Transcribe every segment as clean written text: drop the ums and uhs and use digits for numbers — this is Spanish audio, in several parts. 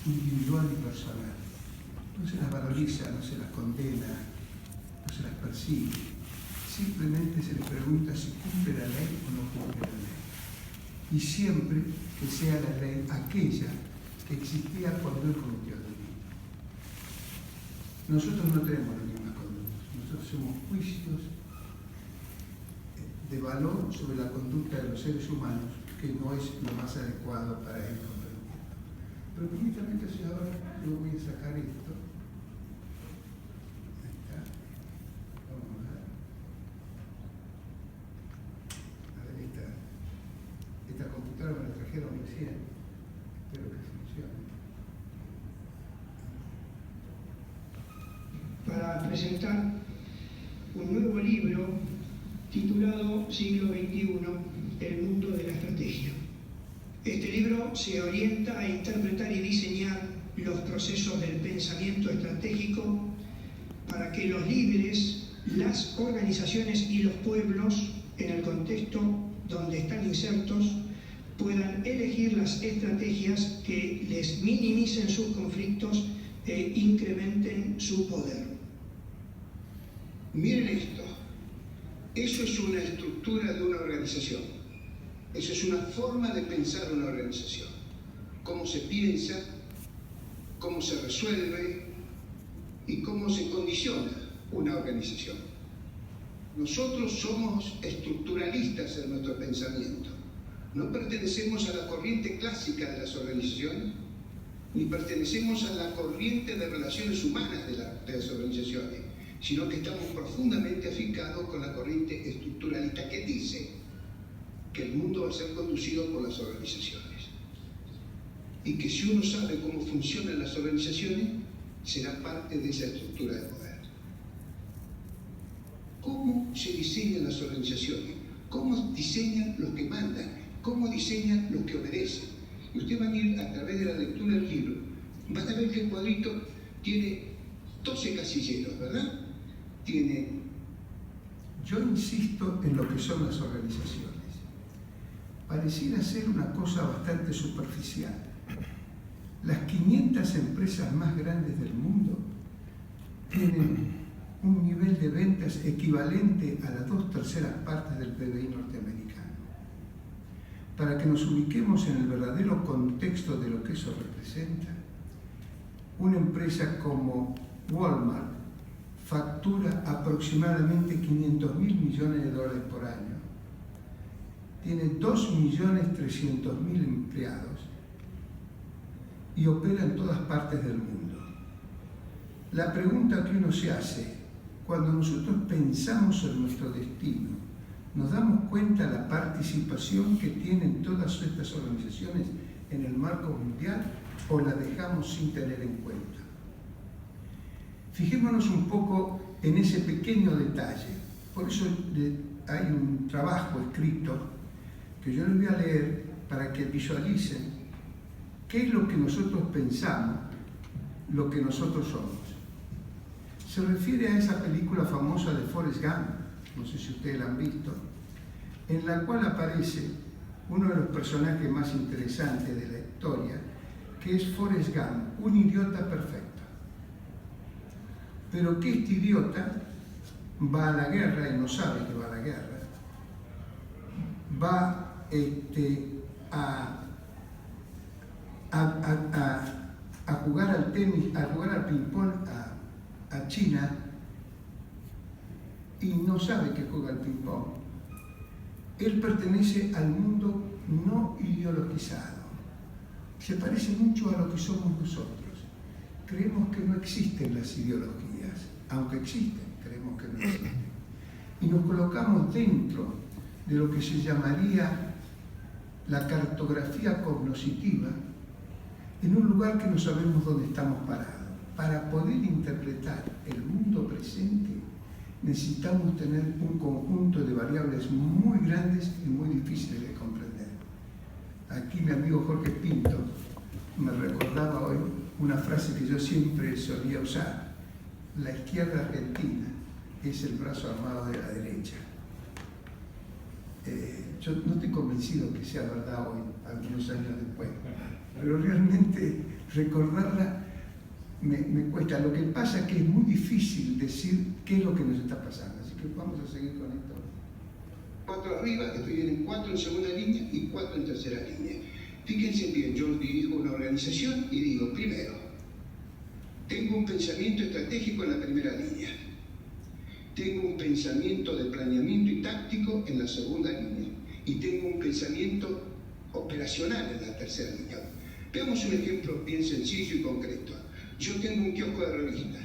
individual y personal. No se las valoriza, no se las condena, no se las persigue. Simplemente se les pregunta si cumple la ley o no cumple la ley. Y siempre que sea la ley aquella que existía cuando él cometió el delito. Nosotros no tenemos las mismas conductas. Nosotros hacemos juicios de valor sobre la conducta de los seres humanos, que no es lo más adecuado para él comprender. Pero permítame que ahora yo voy a sacar esto. Ahí está. Vamos a ver. A ver, esta computadora me la trajeron recién. Espero que funcione. Para presentar un nuevo libro titulado Siglo XXI, el mundo de la estrategia. Este libro se orienta a interpretar y diseñar los procesos del pensamiento estratégico para que los líderes, las organizaciones y los pueblos, en el contexto donde están insertos, puedan elegir las estrategias que les minimicen sus conflictos e incrementen su poder. Miren esto. Eso es una estructura de una organización. Eso es una forma de pensar una organización. Cómo se piensa, cómo se resuelve y cómo se condiciona una organización. Nosotros somos estructuralistas en nuestro pensamiento. No pertenecemos a la corriente clásica de las organizaciones, ni pertenecemos a la corriente de relaciones humanas de las organizaciones, sino que estamos profundamente afincados con la corriente estructuralista que dice que el mundo va a ser conducido por las organizaciones y que si uno sabe cómo funcionan las organizaciones, será parte de esa estructura de poder. ¿Cómo se diseñan las organizaciones? ¿Cómo diseñan los que mandan? ¿Cómo diseñan los que obedecen? Y ustedes van a ir a través de la lectura del libro, van a ver que el cuadrito tiene 12 casilleros, ¿verdad? Yo insisto en lo que son las organizaciones. Pareciera ser una cosa bastante superficial. Las 500 empresas más grandes del mundo tienen un nivel de ventas equivalente a las 2/3 partes del PBI norteamericano. Para que nos ubiquemos en el verdadero contexto de lo que eso representa, una empresa como Walmart factura aproximadamente $500.000 millones por año. Tiene 2.300.000 empleados y opera en todas partes del mundo. La pregunta que uno se hace, cuando nosotros pensamos en nuestro destino, ¿nos damos cuenta de la participación que tienen todas estas organizaciones en el marco mundial o la dejamos sin tener en cuenta? Fijémonos un poco en ese pequeño detalle. Por eso hay un trabajo escrito que yo les voy a leer para que visualicen qué es lo que nosotros pensamos, lo que nosotros somos. Se refiere a esa película famosa de Forrest Gump, no sé si ustedes la han visto, en la cual aparece uno de los personajes más interesantes de la historia, que es Forrest Gump, un idiota perfecto. Pero que este idiota va a la guerra y no sabe que va a la guerra, va a jugar al tenis, a jugar al ping-pong a China y no sabe que juega al ping-pong. Él pertenece al mundo no ideologizado. Se parece mucho a lo que somos nosotros. Creemos que no existen las ideologías, aunque existen, creemos que no existen. Y nos colocamos dentro de lo que se llamaría la cartografía cognoscitiva, en un lugar que no sabemos dónde estamos parados. Para poder interpretar el mundo presente, necesitamos tener un conjunto de variables muy grandes y muy difíciles de comprender. Aquí mi amigo Jorge Pinto me recordaba hoy una frase que yo siempre solía usar: la izquierda argentina es el brazo armado de la derecha. Yo no estoy convencido que sea verdad hoy, algunos años después, pero realmente recordarla me cuesta. Lo que pasa es que es muy difícil decir qué es lo que nos está pasando. Así que vamos a seguir con esto. 4 arriba, después vienen 4 en segunda línea y 4 en tercera línea. Fíjense bien, yo dirijo una organización y digo, primero, tengo un pensamiento estratégico en la primera línea. Tengo un pensamiento de planeamiento y táctico en la segunda línea. Y tengo un pensamiento operacional en la tercera línea. Veamos un ejemplo bien sencillo y concreto. Yo tengo un kiosco de revistas.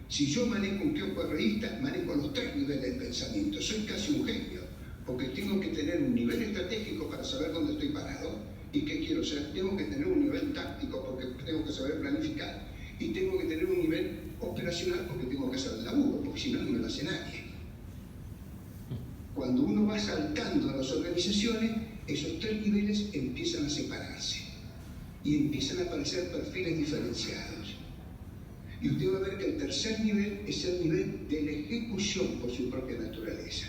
Si yo manejo un kiosco de revistas, manejo los 3 niveles del pensamiento. Soy casi un genio, porque tengo que tener un nivel estratégico para saber dónde estoy parado y qué quiero ser. Tengo que tener un nivel táctico porque tengo que saber planificar. Y tengo que tener un nivel operacional porque tengo que hacer el laburo, porque si no, no me lo hace nadie. Cuando uno va saltando a las organizaciones, esos 3 niveles empiezan a separarse y empiezan a aparecer perfiles diferenciados. Y usted va a ver que el tercer nivel es el nivel de la ejecución por su propia naturaleza.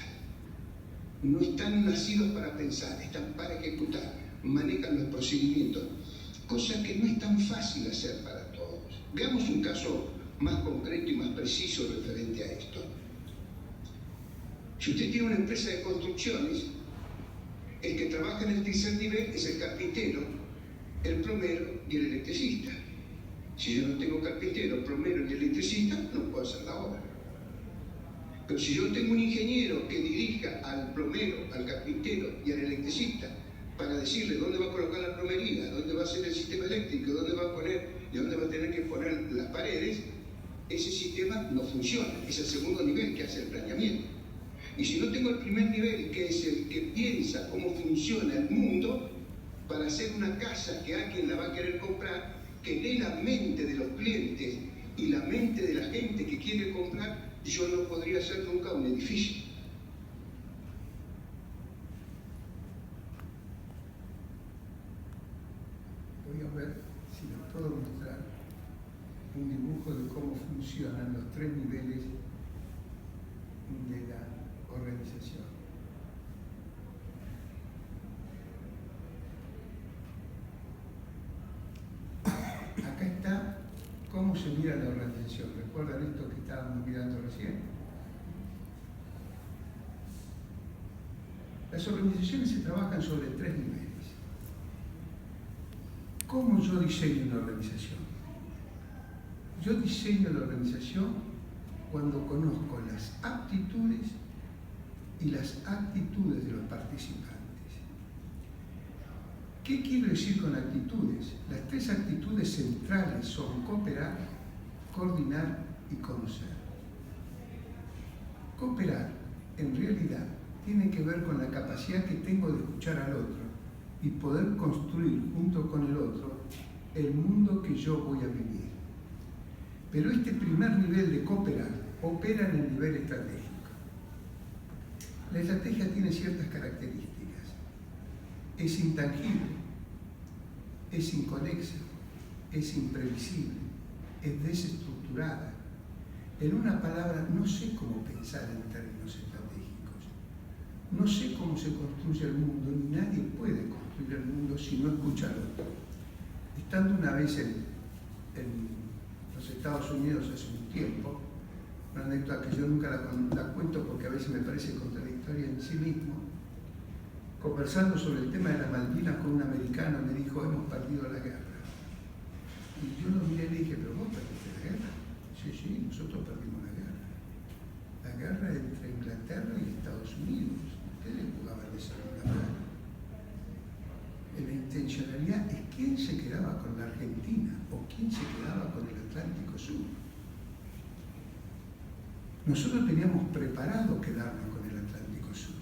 No están nacidos para pensar, están para ejecutar, manejan los procedimientos, cosa que no es tan fácil hacer para todos. Veamos un caso más concreto y más preciso referente a esto. Si usted tiene una empresa de construcciones, el que trabaja en el tercer nivel es el carpintero, el plomero y el electricista. Si yo no tengo carpintero, plomero y electricista, no puedo hacer la obra. Pero si yo tengo un ingeniero que dirija al plomero, al carpintero y al electricista para decirle dónde va a colocar la plomería, dónde va a hacer el sistema eléctrico, dónde va a poner y dónde va a tener que poner las paredes, ese sistema no funciona. Es el segundo nivel que hace el planeamiento. Y si no tengo el primer nivel, que es el que piensa cómo funciona el mundo, para hacer una casa que alguien la va a querer comprar, que lee la mente de los clientes y la mente de la gente que quiere comprar, yo no podría hacer nunca un edificio. Voy a ver si les puedo mostrar un dibujo de cómo funcionan los 3 niveles de la organización. Acá está cómo se mira la organización. ¿Recuerdan esto que estábamos mirando recién? Las organizaciones se trabajan sobre 3 niveles. ¿Cómo yo diseño una organización? Yo diseño la organización cuando conozco las aptitudes y las actitudes de los participantes. ¿Qué quiero decir con actitudes? Las 3 actitudes centrales son cooperar, coordinar y conocer. Cooperar, en realidad, tiene que ver con la capacidad que tengo de escuchar al otro y poder construir junto con el otro el mundo que yo voy a vivir. Pero este primer nivel de cooperar opera en el nivel estratégico. La estrategia tiene ciertas características. Es intangible, es inconexa, es imprevisible, es desestructurada. En una palabra, no sé cómo pensar en términos estratégicos. No sé cómo se construye el mundo, ni nadie puede construir el mundo si no escucha al otro. Estando una vez en los Estados Unidos hace un tiempo, una anécdota que yo nunca la cuento porque a veces me parece contradictoria en sí mismo, conversando sobre el tema de la Malvinas con un americano, me dijo, hemos perdido la guerra. Y yo lo miré y le dije, ¿pero vos perdiste la guerra? Sí, nosotros perdimos la guerra. La guerra entre Inglaterra y Estados Unidos. Ustedes jugaban de segunda mano. La intencionalidad es quién se quedaba con la Argentina o quién se quedaba con el Atlántico Sur. Nosotros teníamos preparado quedarnos con el Atlántico Sur,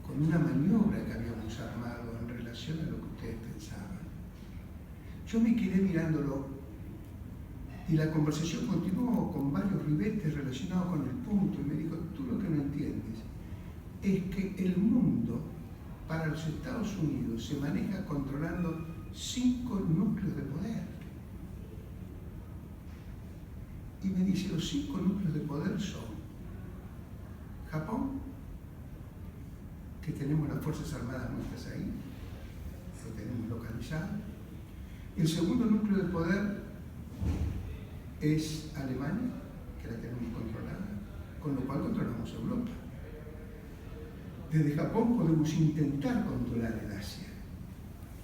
con una maniobra que habíamos armado en relación a lo que ustedes pensaban. Yo me quedé mirándolo y la conversación continuó con varios ribetes relacionados con el punto y me dijo, tú lo que no entiendes es que el mundo para los Estados Unidos se maneja controlando 5 núcleos de poder. Y me dice, los 5 núcleos de poder son Japón, que tenemos las Fuerzas Armadas nuestras ahí, lo tenemos localizado. El segundo núcleo de poder es Alemania, que la tenemos controlada, con lo cual controlamos Europa. Desde Japón podemos intentar controlar el Asia,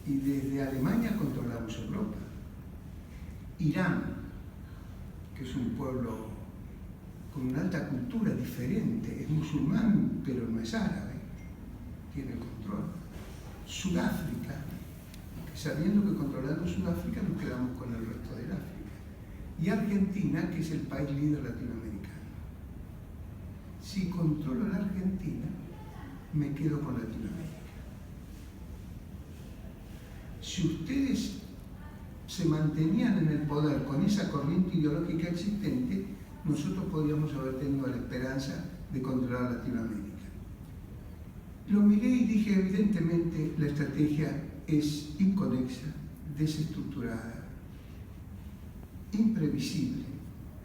y desde Alemania controlamos Europa. Irán, que es un pueblo con una alta cultura diferente, es musulmán pero no es árabe, tiene control. Sudáfrica, sabiendo que controlando Sudáfrica nos quedamos con el resto del África. Y Argentina, que es el país líder latinoamericano. Si controlo la Argentina, me quedo con Latinoamérica. Si ustedes se mantenían en el poder con esa corriente ideológica existente, nosotros podríamos haber tenido la esperanza de controlar Latinoamérica. Lo miré y dije, evidentemente, la estrategia es inconexa, desestructurada, imprevisible.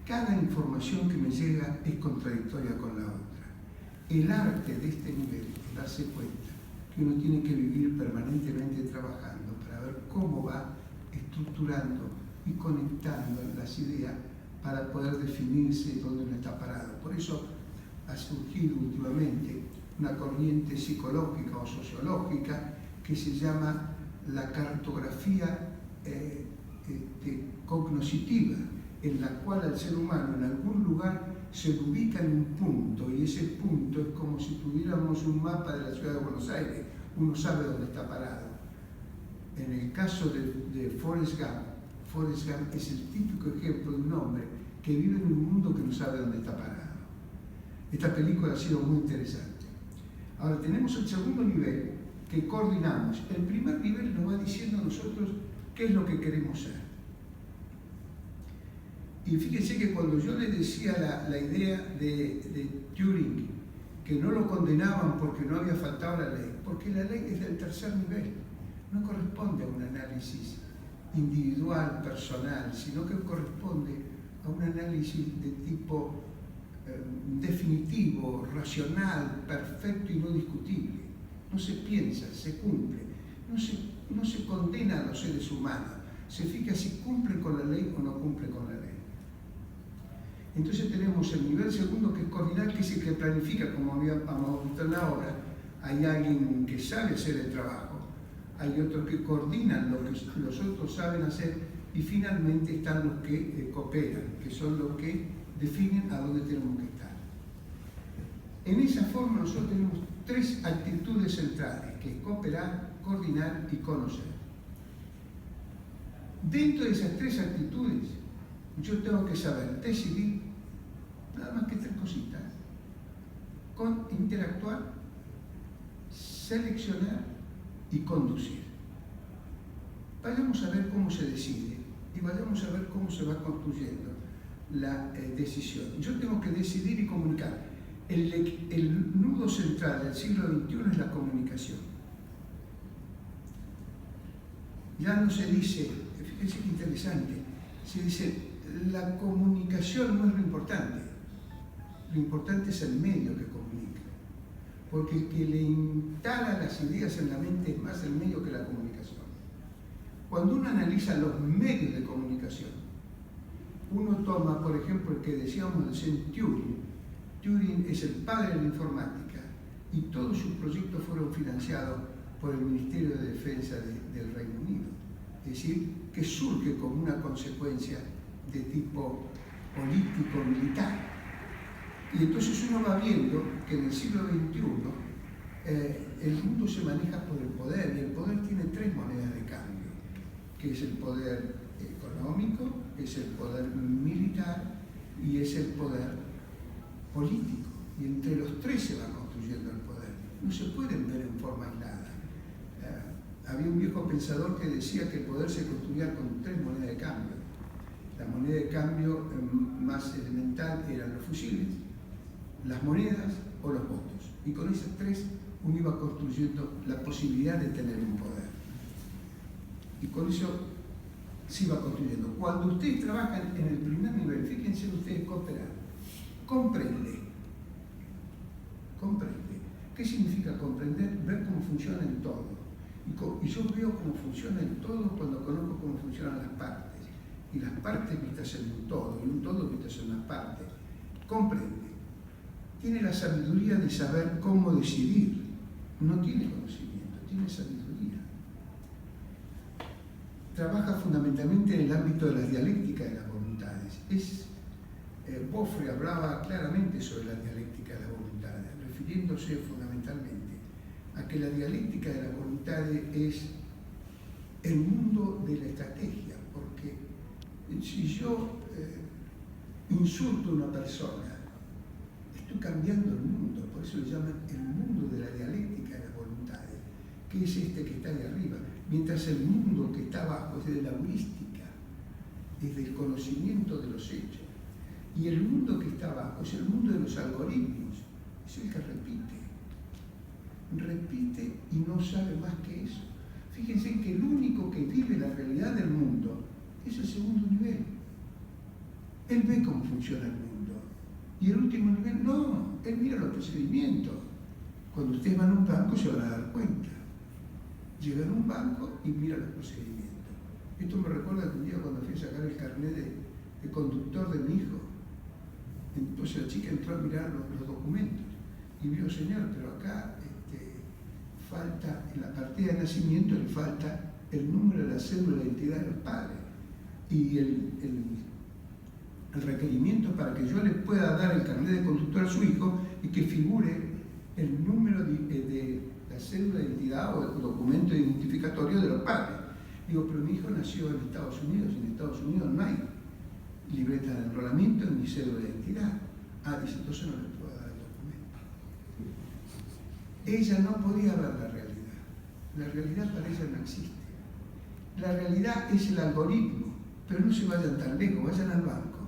Cada información que me llega es contradictoria con la otra. El arte de este nivel es darse cuenta que uno tiene que vivir permanentemente trabajando para ver cómo va estructurando y conectando las ideas para poder definirse dónde uno está parado. Por eso ha surgido últimamente una corriente psicológica o sociológica que se llama la cartografía cognoscitiva, en la cual el ser humano en algún lugar se ubica en un punto, y ese punto es como si tuviéramos un mapa de la ciudad de Buenos Aires, uno sabe dónde está parado. En el caso de Forrest Gump es el típico ejemplo de un hombre que vive en un mundo que no sabe dónde está parado. Esta película ha sido muy interesante. Ahora tenemos el segundo nivel que coordinamos. El primer nivel nos va diciendo a nosotros qué es lo que queremos ser. Y fíjense que cuando yo les decía la idea de Turing, que no lo condenaban porque no había faltado la ley, porque la ley es del tercer nivel, no corresponde a un análisis individual, personal, sino que corresponde a un análisis de tipo definitivo, racional, perfecto y no discutible. No se piensa, se cumple. No se condena a los seres humanos, se fija si cumple con la ley o no cumple con la ley. Entonces tenemos el nivel segundo, que es coordinar, que es el que planifica, como habíamos visto en la obra. Hay alguien que sabe hacer el trabajo, hay otros que coordinan lo que los otros saben hacer, y finalmente están los que cooperan, que son los que definen a dónde tenemos que estar. En esa forma nosotros tenemos tres actitudes centrales, que es cooperar, coordinar y conocer. Dentro de esas tres actitudes, yo tengo que saber decidir, nada más que tres cositas, con interactuar, seleccionar y conducir. Vayamos a ver cómo se decide y vayamos a ver cómo se va construyendo la decisión. Yo tengo que decidir y comunicar. El nudo central del siglo XXI es la comunicación. Ya no se dice, fíjense qué interesante, se dice, la comunicación no es lo importante es el medio que comunica, porque el que le instala las ideas en la mente es más el medio que la comunicación. Cuando uno analiza los medios de comunicación, uno toma, por ejemplo, el que decíamos de Turing. Turing es el padre de la informática y todos sus proyectos fueron financiados por el Ministerio de Defensa del Reino Unido. Es decir, que surge como una consecuencia de tipo político-militar. Y entonces uno va viendo que en el siglo XXI el mundo se maneja por el poder, y el poder tiene tres monedas de cambio, que es el poder económico, es el poder militar y es el poder político. Y entre los tres se va construyendo el poder. No se pueden ver en forma aislada. Había un viejo pensador que decía que el poder se construía con tres monedas de cambio. La moneda de cambio más elemental eran los fusiles, las monedas o los votos. Y con esas tres uno iba construyendo la posibilidad de tener un poder. Y con eso se iba construyendo. Cuando ustedes trabajan en el primer nivel, fíjense ustedes cooperar. Comprende. ¿Qué significa comprender? Ver cómo funciona el todo. Y yo veo cómo funciona el todo cuando conozco cómo funcionan las partes. Y las partes vistas en un todo y un todo vistas en una parte, comprende, tiene la sabiduría de saber cómo decidir, no tiene conocimiento, tiene sabiduría. Trabaja fundamentalmente en el ámbito de la dialéctica de las voluntades. Boffre hablaba claramente sobre la dialéctica de las voluntades, refiriéndose fundamentalmente a que la dialéctica de las voluntades es el mundo de la estrategia, porque si yo insulto a una persona, estoy cambiando el mundo, por eso le llaman el mundo de la dialéctica de las voluntades, que es este que está ahí arriba, mientras el mundo que está abajo es de la heurística, es del conocimiento de los hechos, y el mundo que está abajo es el mundo de los algoritmos, es el que repite y no sabe más que eso. Fíjense que el único que vive la realidad del mundo es el segundo nivel. Él ve cómo funciona el mundo. Y el último nivel, no, él mira los procedimientos. Cuando ustedes van a un banco se van a dar cuenta. Llegan a un banco y miran los procedimientos. Esto me recuerda que un día cuando fui a sacar el carnet de conductor de mi hijo, entonces la chica entró a mirar los documentos y vio, señor, pero acá falta, en la partida de nacimiento le falta el número de la cédula de identidad de los padres y el requerimiento para que yo le pueda dar el carnet de conductor a su hijo y que figure el número de la cédula de identidad o el documento identificatorio de los padres. Digo, pero mi hijo nació en Estados Unidos y en Estados Unidos no hay libreta de enrolamiento ni cédula de identidad. Ah, dice, entonces no le puedo dar el documento. Ella no podía ver la realidad. La realidad para ella no existe. La realidad es el algoritmo, pero no se vayan tan lejos, vayan al banco.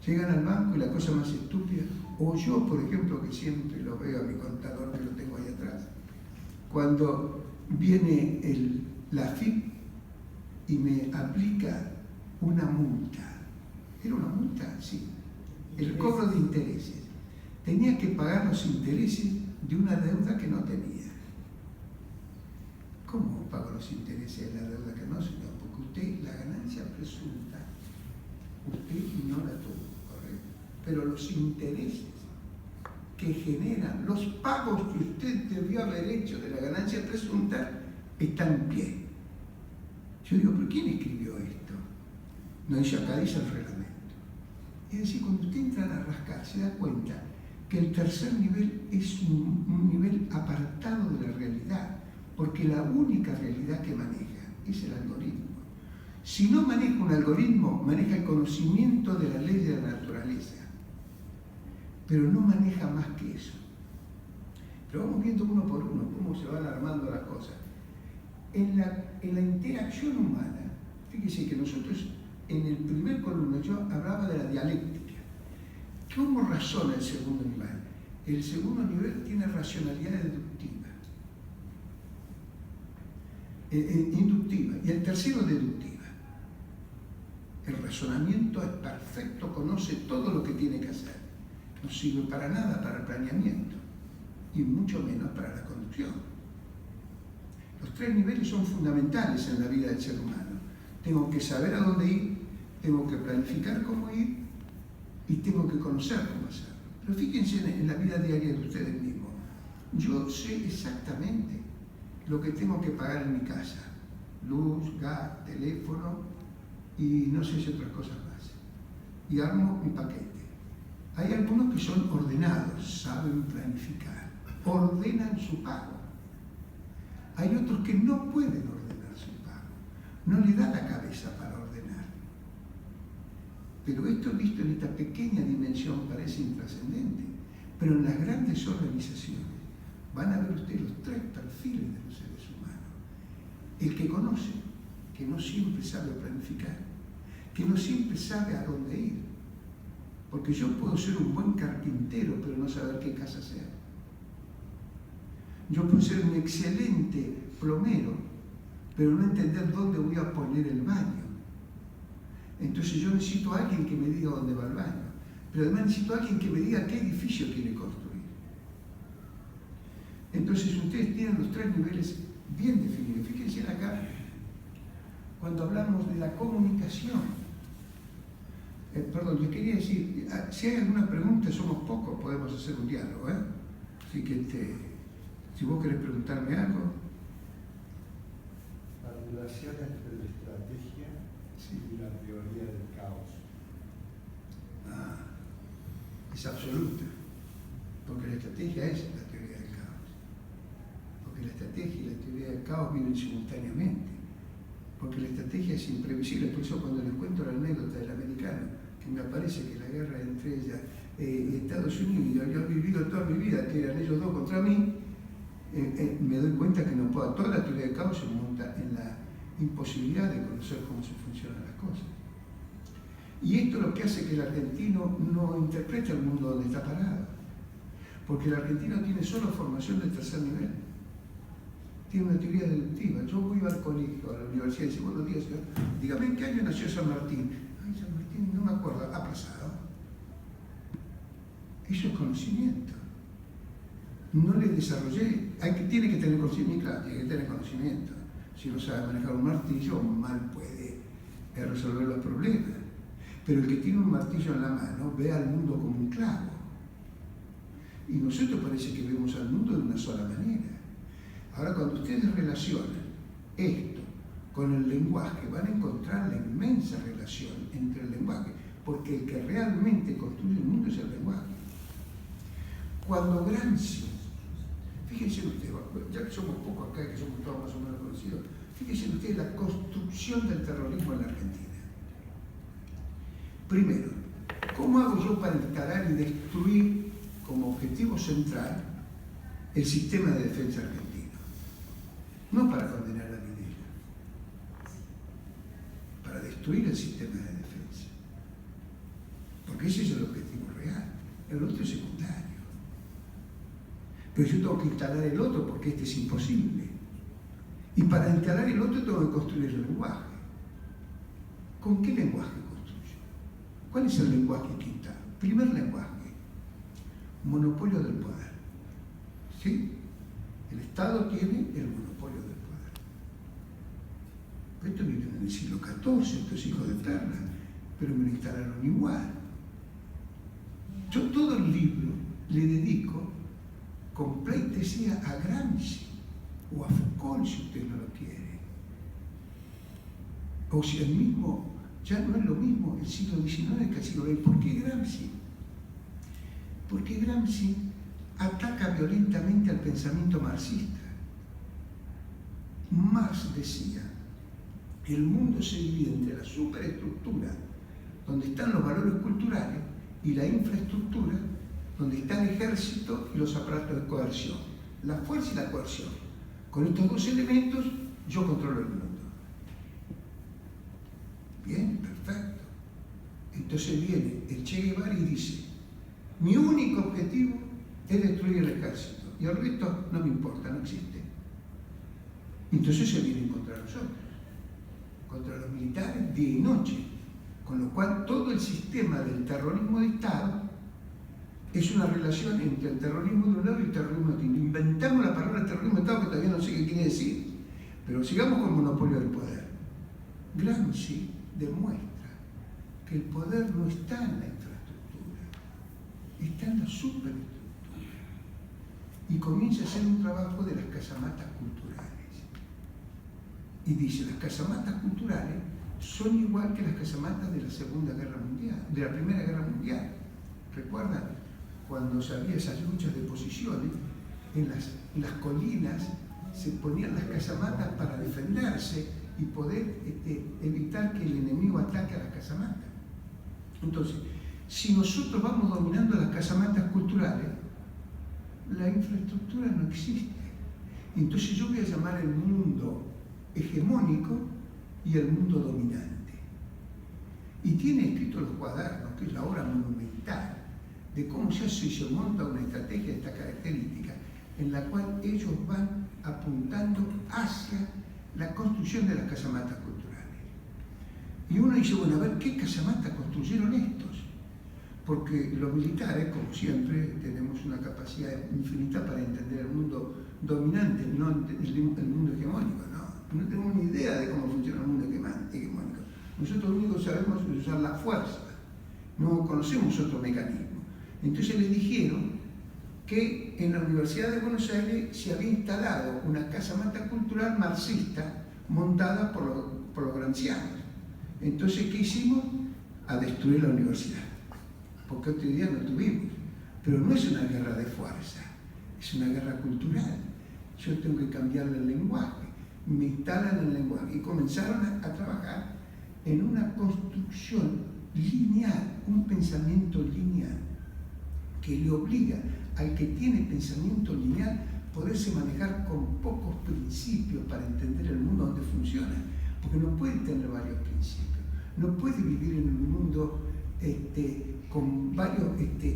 Llegan al banco y la cosa más estúpida, o yo, por ejemplo, que siempre lo veo a mi contador, que lo tengo ahí atrás, cuando viene la FIP y me aplica una multa. ¿Era una multa? Sí. El cobro de intereses. Tenía que pagar los intereses de una deuda que no tenía. ¿Cómo pago los intereses de la deuda que no, señor? Porque usted, la ganancia presunta, usted no la tuvo, ¿correcto? Pero los intereses que generan los pagos que usted debió haber hecho de la ganancia presunta están en pie. Yo digo, ¿pero quién escribió esto? No dice acá, dice el reglamento. Es decir, cuando usted entra a rascar, se da cuenta que el tercer nivel es un nivel apartado de la realidad, porque la única realidad que maneja es el algoritmo. Si no maneja un algoritmo, maneja el conocimiento de la ley de la naturaleza, pero no maneja más que eso. Pero vamos viendo uno por uno cómo se van armando las cosas. En la interacción humana, fíjese que nosotros en el primer columna yo hablaba de la dialéctica. ¿Cómo razona el segundo nivel? El segundo nivel tiene racionalidad inductiva y el tercero deductiva. El razonamiento es perfecto, conoce todo lo que tiene que hacer. No sirve para nada para el planeamiento y mucho menos para la conducción. Los tres niveles son fundamentales en la vida del ser humano. Tengo que saber a dónde ir, tengo que planificar cómo ir y tengo que conocer cómo hacerlo. Pero fíjense en la vida diaria de ustedes mismos. Yo sé exactamente lo que tengo que pagar en mi casa. Luz, gas, teléfono y no sé si otras cosas más. Y armo mi paquete. Hay algunos que son ordenados, saben planificar, ordenan su pago. Hay otros que no pueden ordenar su pago, no le da la cabeza para ordenar. Pero esto visto en esta pequeña dimensión parece intrascendente, pero en las grandes organizaciones van a ver ustedes los tres perfiles de los seres humanos. El que conoce, que no siempre sabe planificar, que no siempre sabe a dónde ir. Porque yo puedo ser un buen carpintero, pero no saber qué casa hacer. Yo puedo ser un excelente plomero, pero no entender dónde voy a poner el baño. Entonces yo necesito a alguien que me diga dónde va el baño. Pero además necesito a alguien que me diga qué edificio quiere construir. Entonces ustedes tienen los tres niveles bien definidos. Fíjense acá, cuando hablamos de la comunicación, Perdón, les quería decir, si hay alguna pregunta, somos pocos, podemos hacer un diálogo, ¿eh? Así que si vos querés preguntarme algo. La relación entre la estrategia y la teoría del caos. Es absoluta, porque la estrategia es la teoría del caos. Porque la estrategia y la teoría del caos viven simultáneamente. Porque la estrategia es imprevisible, por eso cuando les cuento la anécdota del americano, que me parece que la guerra entre ella y Estados Unidos, yo he vivido toda mi vida que eran ellos dos contra mí, me doy cuenta que no puedo. Toda la teoría del caos se monta en la imposibilidad de conocer cómo se funcionan las cosas. Y esto es lo que hace que el argentino no interprete el mundo donde está parado. Porque el argentino tiene solo formación de tercer nivel. Tiene una teoría deductiva. Yo voy al colegio, a la universidad, y dice, buenos días, señor. Dígame, ¿en qué año nació San Martín? Ay, San Martín, no me acuerdo. Ha pasado. Eso es conocimiento. No le desarrollé. Tiene que tener conocimiento, claro, tiene que tener conocimiento. Si no sabe manejar un martillo, mal puede resolver los problemas. Pero el que tiene un martillo en la mano ve al mundo como un clavo. Y nosotros parece que vemos al mundo de una sola manera. Ahora, cuando ustedes relacionan esto con el lenguaje, van a encontrar la inmensa relación entre el lenguaje, porque el que realmente construye el mundo es el lenguaje. Cuando Gramsci, fíjense ustedes, ya que somos pocos acá, que somos todos más o menos conocidos, fíjense ustedes la construcción del terrorismo en la Argentina. Primero, ¿cómo hago yo para instalar y destruir como objetivo central el sistema de defensa argentino? No para condenar a Videla, para destruir el sistema de defensa. Porque ese es el objetivo real, el otro es secundario. Pero yo tengo que instalar el otro porque este es imposible. Y para instalar el otro tengo que construir el lenguaje. ¿Con qué lenguaje construyo? ¿Cuál es el lenguaje que instalo? Primer lenguaje, monopolio del poder. ¿Sí? El Estado tiene el monopolio del poder. Esto vive en el siglo XIV, estos hijos de perla, pero me lo instalaron igual. Yo todo el libro le dedico con pleitesía a Gramsci o a Foucault, si usted no lo quiere. O si el mismo, ya no es lo mismo el siglo XIX que el siglo XX. ¿Por qué Gramsci? Porque Gramsci ataca violentamente al pensamiento marxista. Marx decía, el mundo se divide entre la superestructura, donde están los valores culturales, y la infraestructura, donde está el ejército y los aparatos de coerción. La fuerza y la coerción. Con estos dos elementos, yo controlo el mundo. Bien, perfecto. Entonces viene el Che Guevara y dice, mi único objetivo es destruir el ejército, y el resto no me importa, no existe. Entonces se vienen contra nosotros, contra los militares día y noche, con lo cual todo el sistema del terrorismo de Estado es una relación entre el terrorismo de un lado y el terrorismo de otro. Inventamos la palabra terrorismo de Estado que todavía no sé qué quiere decir, pero sigamos con el monopolio del poder. Gramsci demuestra que el poder no está en la infraestructura, está en la superestructura. Y comienza a hacer un trabajo de las casamatas culturales. Y dice, las casamatas culturales son igual que las casamatas de la Segunda Guerra Mundial, de la Primera Guerra Mundial. ¿Recuerdan? Cuando se había esas luchas de posiciones, en las colinas se ponían las casamatas para defenderse y poder evitar que el enemigo ataque a las casamatas. Entonces, si nosotros vamos dominando las casamatas culturales, la infraestructura no existe. Entonces yo voy a llamar el mundo hegemónico y el mundo dominante. Y tiene escrito los cuadernos, que es la obra monumental, de cómo se hace y se monta una estrategia de esta característica, en la cual ellos van apuntando hacia la construcción de las casamatas culturales. Y uno dice, bueno, a ver, ¿qué casamatas construyeron estos? Porque los militares, como siempre, tenemos una capacidad infinita para entender el mundo dominante, no el mundo hegemónico, no tenemos ni idea de cómo funciona el mundo hegemónico. Nosotros lo único que sabemos es usar la fuerza. no conocemos otro mecanismo. Entonces le dijeron que en la Universidad de Buenos Aires se había instalado una casa mata cultural marxista montada por los gramscianos. Entonces, ¿qué hicimos? A destruir la universidad, porque otro día no tuvimos. Pero no es una guerra de fuerza, es una guerra cultural. Yo tengo que cambiarle el lenguaje, me instalan el lenguaje y comenzaron a trabajar en una construcción lineal, un pensamiento lineal, que le obliga al que tiene pensamiento lineal poderse manejar con pocos principios para entender el mundo donde funciona, porque no puede tener varios principios, no puede vivir en un mundo con varios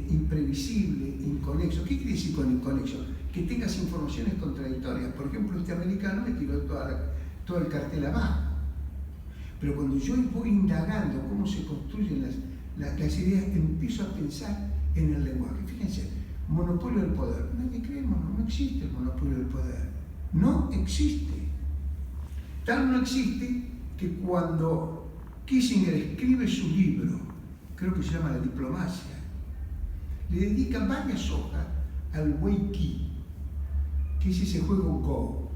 imprevisibles, inconexos. ¿Qué quiere decir con inconexo? Que tengas informaciones contradictorias. Por ejemplo, este americano me tiró todo el cartel abajo. Pero cuando yo voy indagando cómo se construyen las ideas, empiezo a pensar en el lenguaje. Fíjense, monopolio del poder. Nadie cree, no existe el monopolio del poder. No existe. Tal no existe que cuando Kissinger escribe su libro, creo que se llama La diplomacia, le dedica varias hojas al Weiqi, que es ese juego Go,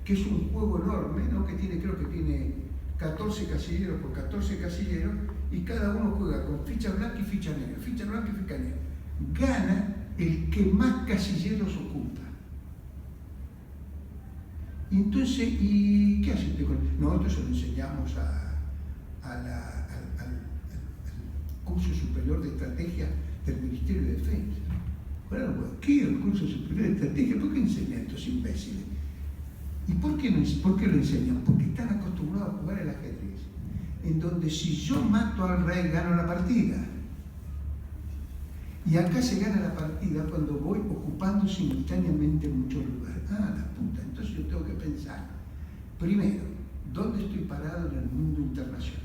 que es un juego enorme, ¿no? Creo que tiene 14 casilleros por 14 casilleros, y cada uno juega con ficha blanca y ficha negra, ficha blanca y ficha negra. Gana el que más casilleros ocupa. Y entonces, ¿y qué hace usted con eso? Nosotros se lo enseñamos al curso superior de estrategia del Ministerio de Defensa. Bueno, ¿qué es el curso superior de estrategia? ¿Por qué enseñan a estos imbéciles? ¿Y por qué lo enseñan? Porque están acostumbrados a jugar el ajedrez, en donde si yo mato al rey, gano la partida. Y acá se gana la partida cuando voy ocupando simultáneamente muchos lugares. Ah, la puta, entonces yo tengo que pensar, primero, ¿dónde estoy parado en el mundo internacional?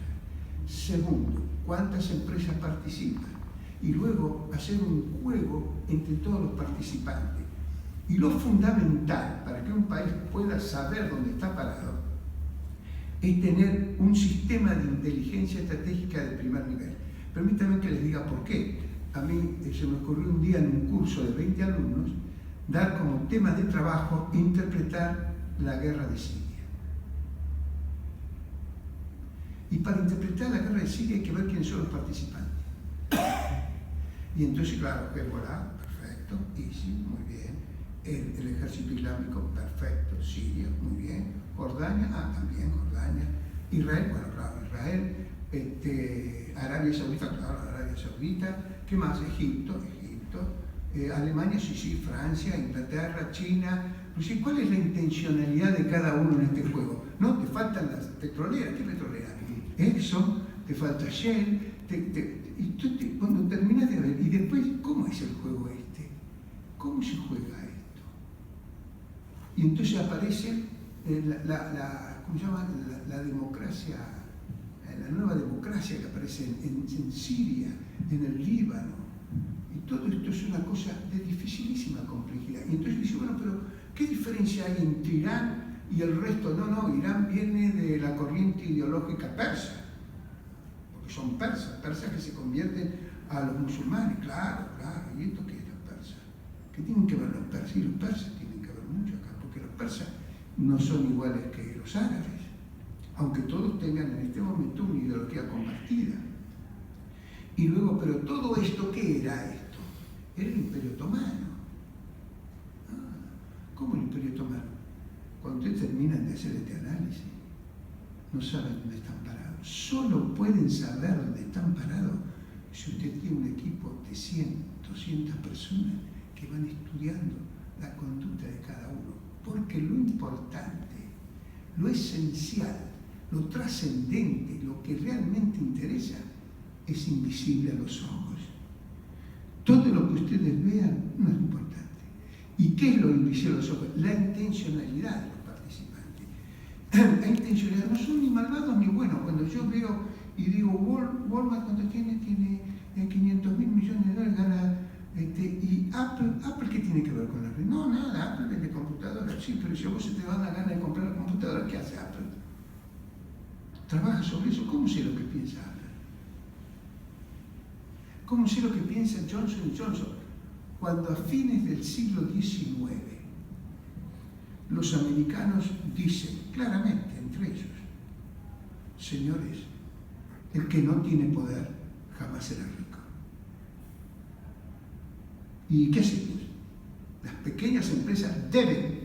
Segundo, ¿cuántas empresas participan? Y luego hacer un juego entre todos los participantes. Y lo fundamental para que un país pueda saber dónde está parado es tener un sistema de inteligencia estratégica de primer nivel. Permítanme que les diga por qué. A mí se me ocurrió un día en un curso de 20 alumnos dar como tema de trabajo interpretar la guerra de Siria. Y para interpretar la guerra de Siria hay que ver quiénes son los participantes. Y entonces, claro, Hezbollah, perfecto, ISIS, muy bien. El ejército islámico, perfecto. Siria, muy bien. Jordania, también Jordania. Israel, bueno, claro, Israel. Arabia Saudita, claro, Arabia Saudita. ¿Qué más? Egipto. Alemania, sí, Francia, Inglaterra, China. Pues sí, ¿cuál es la intencionalidad de cada uno en este juego? No, te faltan las petroleras. ¿Qué petrolera? Exxon, te falta Shell. Y tú cuando terminas de ver, y después, ¿cómo es el juego este? ¿Cómo se juega esto? Y entonces aparece ¿cómo se llama? La democracia, la nueva democracia que aparece en Siria, en el Líbano. Y todo esto es una cosa de dificilísima complejidad. Y entonces dice, bueno, pero ¿qué diferencia hay entre Irán y el resto? No, Irán viene de la corriente ideológica persa. Son persas que se convierten a los musulmanes, claro. ¿Y esto qué es los persas? ¿Qué tienen que ver los persas? Y los persas tienen que ver mucho acá, porque los persas no son iguales que los árabes, aunque todos tengan en este momento una ideología compartida. Y luego, pero todo esto, ¿qué era esto? Era el Imperio Otomano. ¿Cómo el Imperio Otomano? Cuando ustedes terminan de hacer este análisis, no saben dónde están parados. Solo pueden saber dónde están parados si usted tiene un equipo de 100, 200 personas que van estudiando la conducta de cada uno. Porque lo importante, lo esencial, lo trascendente, lo que realmente interesa, es invisible a los ojos. Todo lo que ustedes vean no es importante. ¿Y qué es lo invisible a los ojos? La intencionalidad de los participantes. La intencionalidad no son ni malvados ni buenos. Cuando yo veo y digo, Walmart cuando tiene 500 mil millones de dólares, gana, y Apple, ¿qué tiene que ver con la red? No, nada, Apple vende computadoras, sí, pero si a vos se te va la gana de comprar la computadora, ¿qué hace Apple? Trabaja sobre eso. ¿Cómo sé lo que piensa Apple? ¿Cómo sé lo que piensa Johnson & Johnson? Cuando a fines del siglo XIX los americanos dicen claramente entre ellos: señores, el que no tiene poder jamás será rico. ¿Y qué hacemos? Las pequeñas empresas deben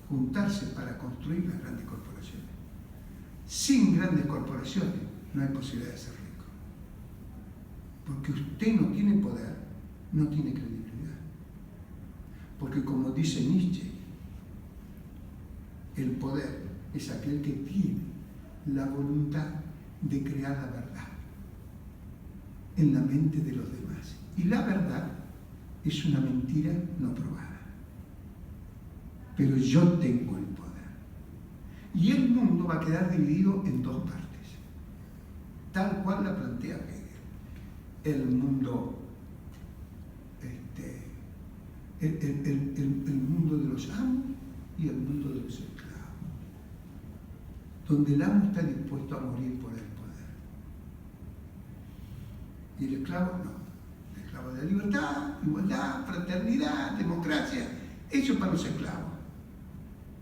juntarse para construir las grandes corporaciones. Sin grandes corporaciones no hay posibilidad de ser rico. Porque usted no tiene poder, no tiene credibilidad. Porque como dice Nietzsche, el poder es aquel que tiene la voluntad de crear la verdad en la mente de los demás. Y la verdad es una mentira no probada. Pero yo tengo el poder. Y el mundo va a quedar dividido en dos partes, tal cual la plantea Hegel. El mundo, el mundo de los amos y el mundo de los esclavos, donde el amo está dispuesto a morir por el poder. Y el esclavo no. El esclavo de la libertad, igualdad, fraternidad, democracia, eso para los esclavos.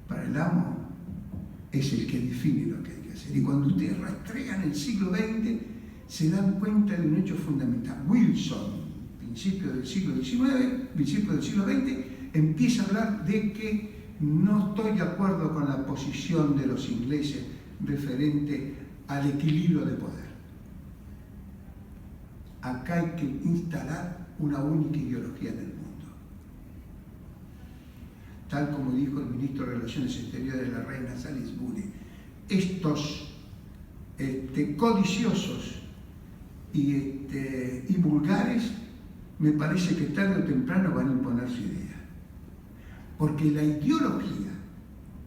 Para el amo es el que define lo que hay que hacer. Y cuando ustedes rastrean el siglo XX, se dan cuenta de un hecho fundamental. Wilson, principio del siglo XIX, principio del siglo XX, empieza a hablar de que no estoy de acuerdo con la posición de los ingleses referente al equilibrio de poder. Acá hay que instalar una única ideología en el mundo. Tal como dijo el ministro de Relaciones Exteriores de la reina Salisbury, estos codiciosos y vulgares, me parece que tarde o temprano van a imponer su idea. Porque la ideología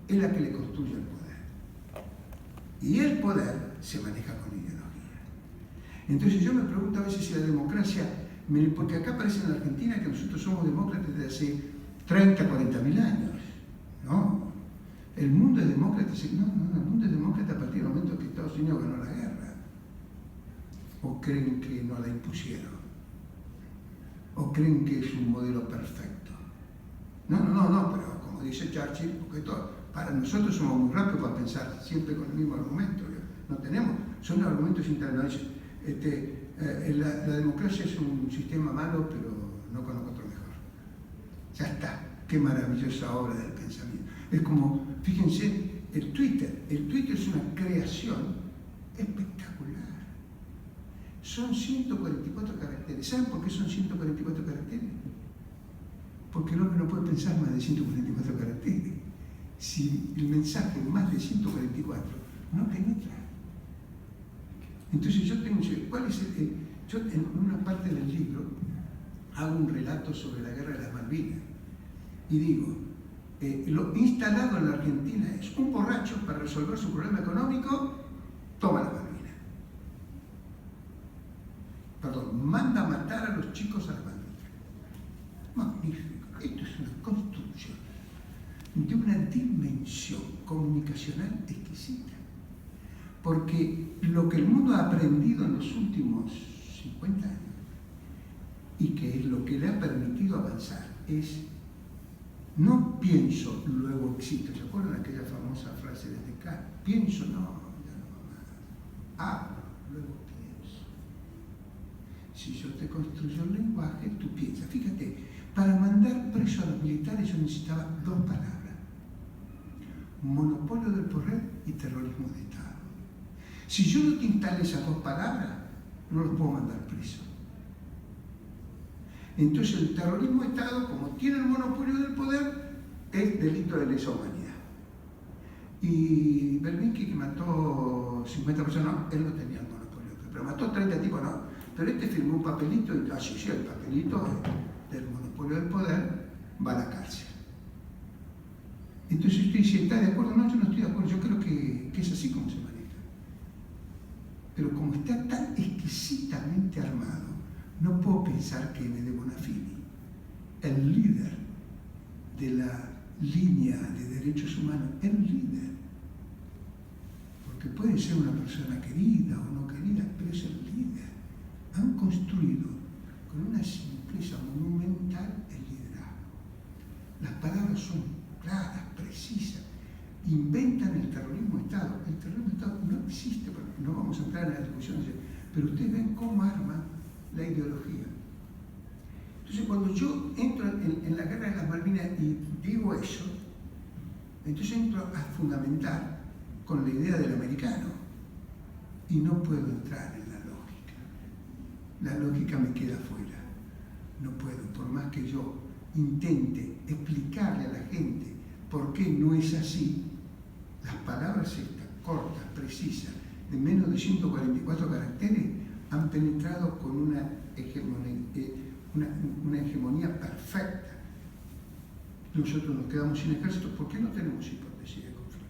es la que le construye el poder. Y el poder se maneja con ideología. Entonces yo me pregunto a veces si la democracia, porque acá parece en la Argentina que nosotros somos demócratas desde hace 30, 40 mil años. No, el mundo es demócrata. No, el mundo es demócrata a partir del momento que Estados Unidos ganó la guerra. ¿O creen que no la impusieron? ¿O creen que es un modelo perfecto? No, pero como dice Churchill, porque para nosotros somos muy rápidos para pensar siempre con el mismo argumento. No tenemos, son argumentos internacionales. La democracia es un sistema malo, pero no conozco otro mejor. Ya está, qué maravillosa obra del pensamiento. Es como, fíjense, el Twitter es una creación espectacular. Son 144 caracteres. ¿Saben por qué son 144 caracteres? Porque el hombre no puede pensar más de 144 caracteres. Si el mensaje es más de 144, no penetra. Entonces yo tengo, ¿cuál es yo en una parte del libro hago un relato sobre la guerra de las Malvinas y digo, lo instalado en la Argentina es un borracho para resolver su problema económico, toma las Malvinas. Perdón, manda a matar a los chicos a las Malvinas. Magnífico, esto es una construcción de una dimensión comunicacional exquisita. Porque lo que el mundo ha aprendido en los últimos 50 años y que es lo que le ha permitido avanzar es: no pienso, luego existo. ¿Se acuerdan aquella famosa frase de Descartes? Pienso, no, ya no más. Hablo, luego pienso. Si yo te construyo el lenguaje, tú piensas. Fíjate, para mandar preso a los militares yo necesitaba dos palabras: monopolio del poder y terrorismo de Estado. Si yo no te instalo esas dos palabras, no los puedo mandar preso. Entonces el terrorismo de Estado, como tiene el monopolio del poder, es delito de lesa humanidad. Y Berlinski, que mató 50 personas, no, él no tenía el monopolio, pero mató 30 tipos, no. Pero este firmó un papelito, y sí, el papelito del monopolio del poder va a la cárcel. Entonces usted dice, ¿está de acuerdo? No, yo no estoy de acuerdo, yo creo que es así como se maneja. Pero como está tan exquisitamente armado, no puedo pensar que M. de Bonafini, el líder de la línea de derechos humanos, el líder, porque puede ser una persona querida o no querida, pero es el líder, han construido vamos a entrar en la discusión, pero ustedes ven cómo arma la ideología. Entonces, cuando yo entro en la guerra de las Malvinas y digo eso, entonces entro a fundamentar con la idea del americano y no puedo entrar en la lógica. La lógica me queda fuera. No puedo, por más que yo intente explicarle a la gente por qué no es así, las palabras estas, cortas, precisas, de menos de 144 caracteres, han penetrado con una hegemonía perfecta. Nosotros nos quedamos sin ejército. ¿Por qué no tenemos hipótesis de conflicto?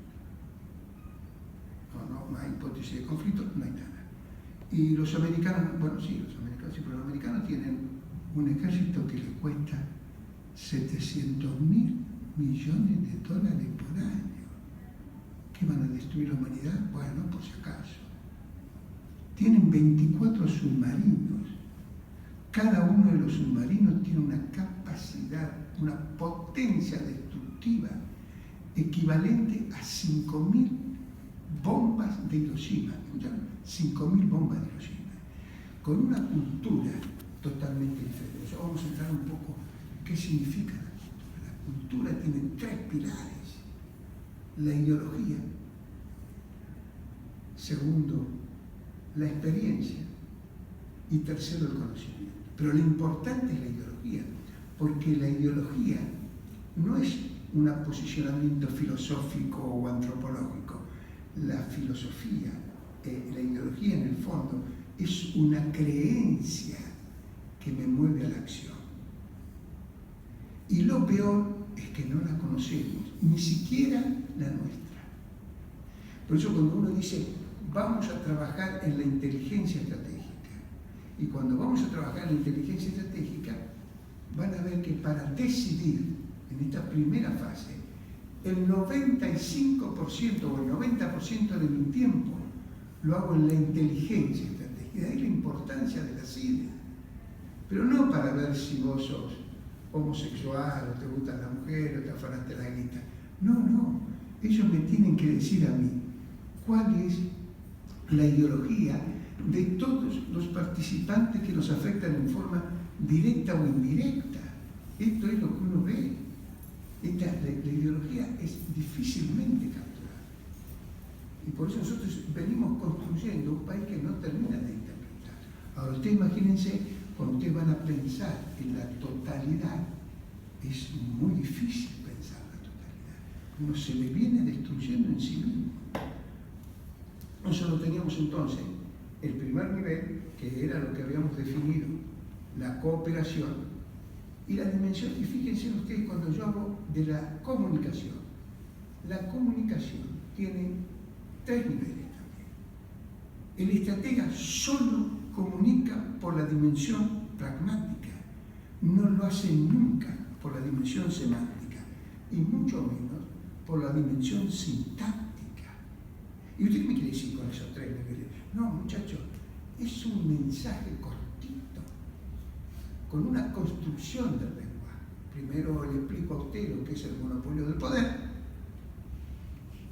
No hay hipótesis de conflicto, no hay nada. Y los americanos, bueno, sí, los americanos, sí, pero los americanos tienen un ejército que les cuesta 700.000 millones de dólares por año. ¿Qué van a destruir la humanidad? Bueno, por si acaso. Tienen 24 submarinos. Cada uno de los submarinos tiene una capacidad, una potencia destructiva equivalente a 5.000 bombas de Hiroshima. ¿Escucharon? 5.000 bombas de Hiroshima. Con una cultura totalmente diferente. O sea, vamos a entrar un poco en qué significa la cultura. La cultura tiene 3 pilares. La ideología. Segundo, la experiencia. Y tercero, el conocimiento. Pero lo importante es la ideología, porque la ideología no es un posicionamiento filosófico o antropológico. La filosofía, la ideología en el fondo, es una creencia que me mueve a la acción. Y lo peor es que no la conocemos, ni siquiera la nuestra. Por eso cuando uno dice, vamos a trabajar en la inteligencia estratégica, y cuando vamos a trabajar en la inteligencia estratégica, van a ver que para decidir en esta primera fase, el 95% o el 90% de mi tiempo lo hago en la inteligencia estratégica. De ahí la importancia de la CIDE. Pero no para ver si vos sos homosexual, o te gustan las mujeres, o te afanaste la guita. No. Ellos me tienen que decir a mí cuál es la ideología de todos los participantes que nos afectan en forma directa o indirecta. Esto es lo que uno ve. La ideología es difícilmente capturada. Y por eso nosotros venimos construyendo un país que no termina de interpretar. Ahora, ustedes imagínense, cuando ustedes van a pensar en la totalidad, es muy difícil pensar la totalidad. Uno se le viene destruyendo en sí mismo. Nosotros teníamos entonces el primer nivel, que era lo que habíamos definido, la cooperación, y la dimensión. Y fíjense ustedes, cuando yo hablo de la comunicación tiene 3 niveles también. El estratega solo comunica por la dimensión pragmática, no lo hace nunca por la dimensión semántica, y mucho menos por la dimensión sintáctica. ¿Y usted qué me quiere decir con esos 3 niveles? No, muchachos, es un mensaje cortito, con una construcción del lenguaje. Primero le explico a usted lo que es el monopolio del poder.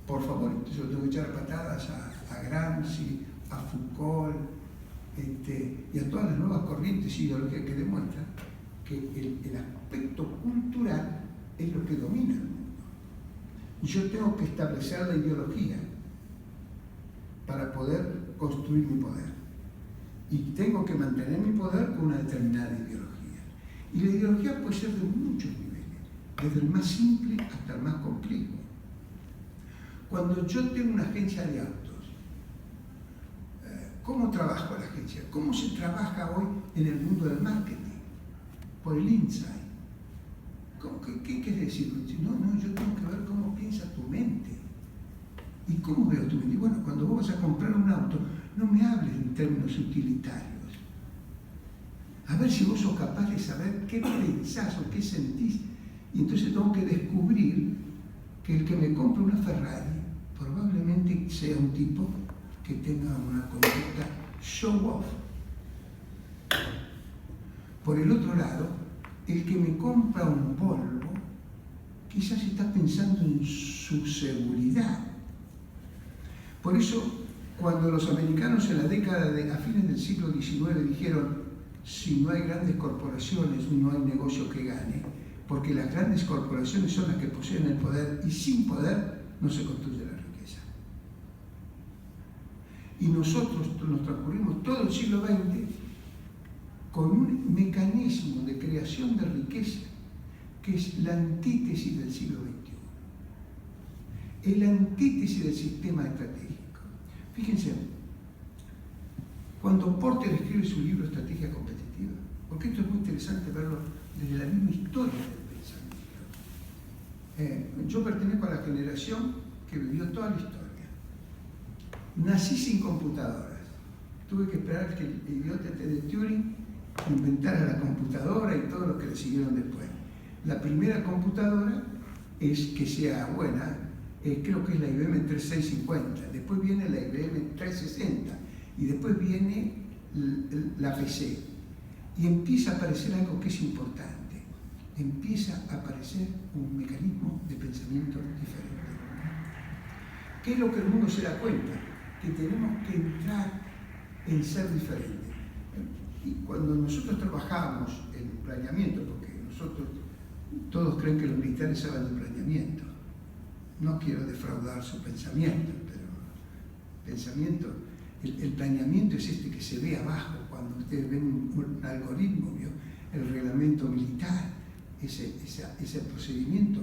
Por favor, entonces yo tengo que echar patadas a Gramsci, a Foucault, y a todas las nuevas corrientes ideológicas que demuestran que el aspecto cultural es lo que domina el mundo. Yo tengo que establecer la ideología para poder construir mi poder. Y tengo que mantener mi poder con una determinada ideología. Y la ideología puede ser de muchos niveles, desde el más simple hasta el más complejo. Cuando yo tengo una agencia de autos, ¿cómo trabajo la agencia? ¿Cómo se trabaja hoy en el mundo del marketing? Por el insight. ¿Qué quiere decir? No, yo tengo que ver cómo piensa tu mente. ¿Y cómo veo tu mente? Bueno, cuando vos vas a comprar un auto, no me hables en términos utilitarios. A ver si vos sos capaz de saber qué pensás o qué sentís. Y entonces tengo que descubrir que el que me compre una Ferrari probablemente sea un tipo que tenga una conducta show-off. Por el otro lado, el que me compra un Volvo quizás está pensando en su seguridad. Por eso, Cuando los americanos en la década a fines del siglo XIX dijeron, si no hay grandes corporaciones, no hay negocio que gane, porque las grandes corporaciones son las que poseen el poder y sin poder no se construye la riqueza. Y nosotros nos transcurrimos todo el siglo XX con un mecanismo de creación de riqueza que es la antítesis del siglo XXI. Es la antítesis del sistema estratégico. Fíjense, cuando Porter escribe su libro Estrategia Competitiva, porque esto es muy interesante verlo desde la misma historia del pensamiento. Yo pertenezco a la generación que vivió toda la historia. Nací sin computadoras. Tuve que esperar que el idiota de Turing inventara la computadora y todo lo que le siguieron después. La primera computadora es que sea buena, creo que es la IBM 3650, después viene la IBM 360 y después viene la PC. Y empieza a aparecer algo que es importante, empieza a aparecer un mecanismo de pensamiento diferente. ¿Qué es lo que el mundo se da cuenta? Que tenemos que entrar en ser diferentes. Y cuando nosotros trabajamos en planeamiento, porque nosotros todos creen que los militares saben de planeamiento, no quiero defraudar su pensamiento, pero el planeamiento es este que se ve abajo, cuando ustedes ven un algoritmo, ¿vio? El reglamento militar, ese procedimiento,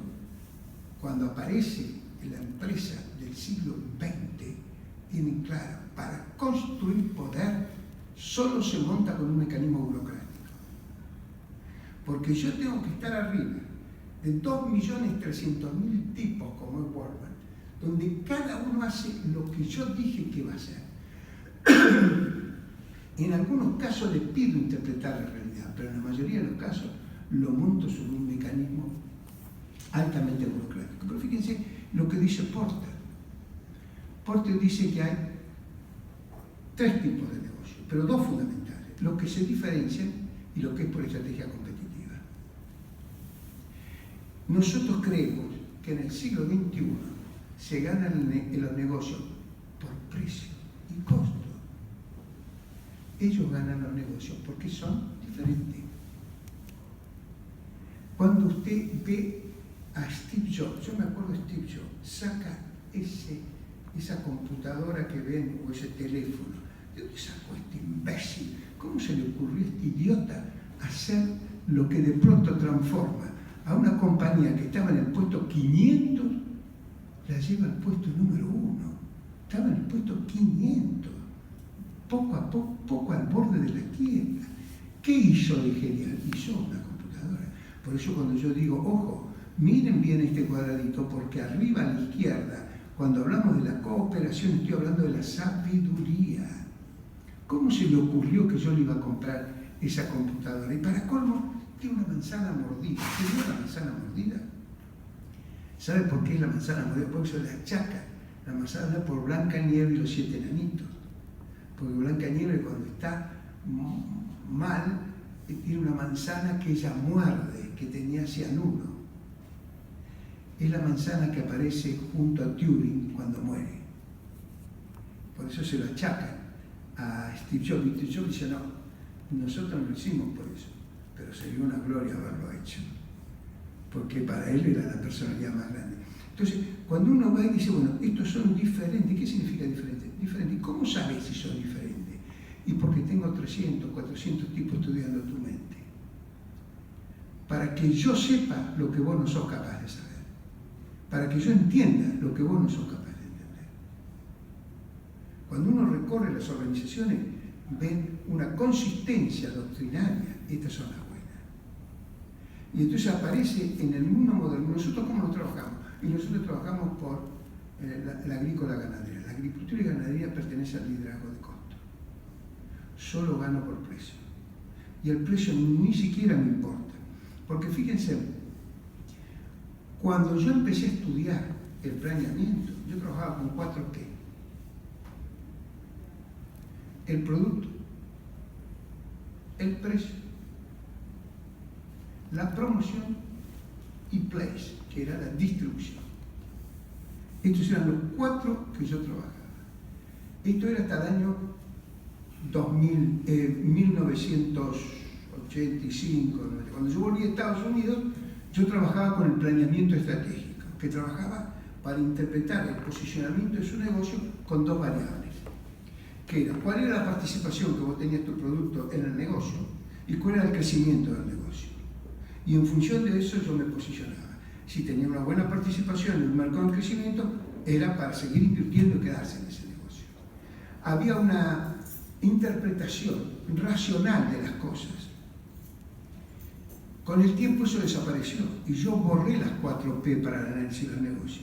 cuando aparece en la empresa del siglo XX, tienen claro, para construir poder solo se monta con un mecanismo burocrático. Porque yo tengo que estar arriba de 2.300.000 tipos como es Walmart, donde cada uno hace lo que yo dije que va a hacer. En algunos casos les pido interpretar la realidad, pero en la mayoría de los casos lo monto sobre un mecanismo altamente burocrático. Pero fíjense lo que dice Porter. Porter dice que hay 3 tipos de negocios, pero 2 fundamentales, los que se diferencian y lo que es por estrategia competitiva. Nosotros creemos que en el siglo XXI se ganan en los negocios por precio y costo. Ellos ganan los negocios porque son diferentes. Cuando usted ve a Steve Jobs, yo me acuerdo de Steve Jobs, saca esa computadora que ven o ese teléfono. ¿De dónde sacó este imbécil? ¿Cómo se le ocurrió a este idiota hacer lo que de pronto transforma a una compañía que estaba en el puesto 500, la lleva al puesto número 1? Estaba en el puesto 500, poco a poco al borde de la quiebra. ¿Qué hizo de genial? Hizo una computadora. Por eso cuando yo digo, ojo, miren bien este cuadradito, porque arriba a la izquierda, cuando hablamos de la cooperación, estoy hablando de la sabiduría. ¿Cómo se le ocurrió que yo le iba a comprar esa computadora? Y para colmo, tiene una manzana mordida. ¿Se vio la manzana mordida? ¿Sabe por qué es la manzana mordida? Porque se la achaca la manzana por Blancanieves y los 7 enanitos. Porque Blancanieves cuando está mal, tiene una manzana que ella muerde, que tenía cianuro. Es la manzana que aparece junto a Turing cuando muere. Por eso se lo achacan a Steve Jobs. Y Steve Jobs dice, no, nosotros no lo hicimos por eso, pero sería una gloria haberlo hecho, porque para él era la personalidad más grande. Entonces, cuando uno va y dice, bueno, estos son diferentes, ¿qué significa diferente? Diferente. ¿Y cómo sabes si son diferentes? Y porque tengo 300, 400 tipos estudiando tu mente, para que yo sepa lo que vos no sos capaz de saber, para que yo entienda lo que vos no sos capaz de entender. Cuando uno recorre las organizaciones, ven una consistencia doctrinaria, estas son las buenas. Y entonces aparece en el mundo moderno. ¿Nosotros cómo lo trabajamos? Y nosotros trabajamos por la agrícola ganadera. La agricultura y ganadería pertenece al liderazgo de costo. Solo gano por precio. Y el precio ni siquiera me importa. Porque fíjense, cuando yo empecé a estudiar el planeamiento, yo trabajaba con 4 P. El producto, el precio, la promoción y place, que era la distribución. Estos eran los 4 que yo trabajaba. Esto era hasta el año 1985. Cuando yo volví a Estados Unidos, yo trabajaba con el planeamiento estratégico, que trabajaba para interpretar el posicionamiento de su negocio con dos variables, que era cuál era la participación que vos tenías tu producto en el negocio y cuál era el crecimiento del negocio. Y en función de eso yo me posicionaba. Si tenía una buena participación en un mercado de crecimiento, era para seguir invirtiendo y quedarse en ese negocio. Había una interpretación racional de las cosas. Con el tiempo eso desapareció y yo borré las 4P para el análisis del negocio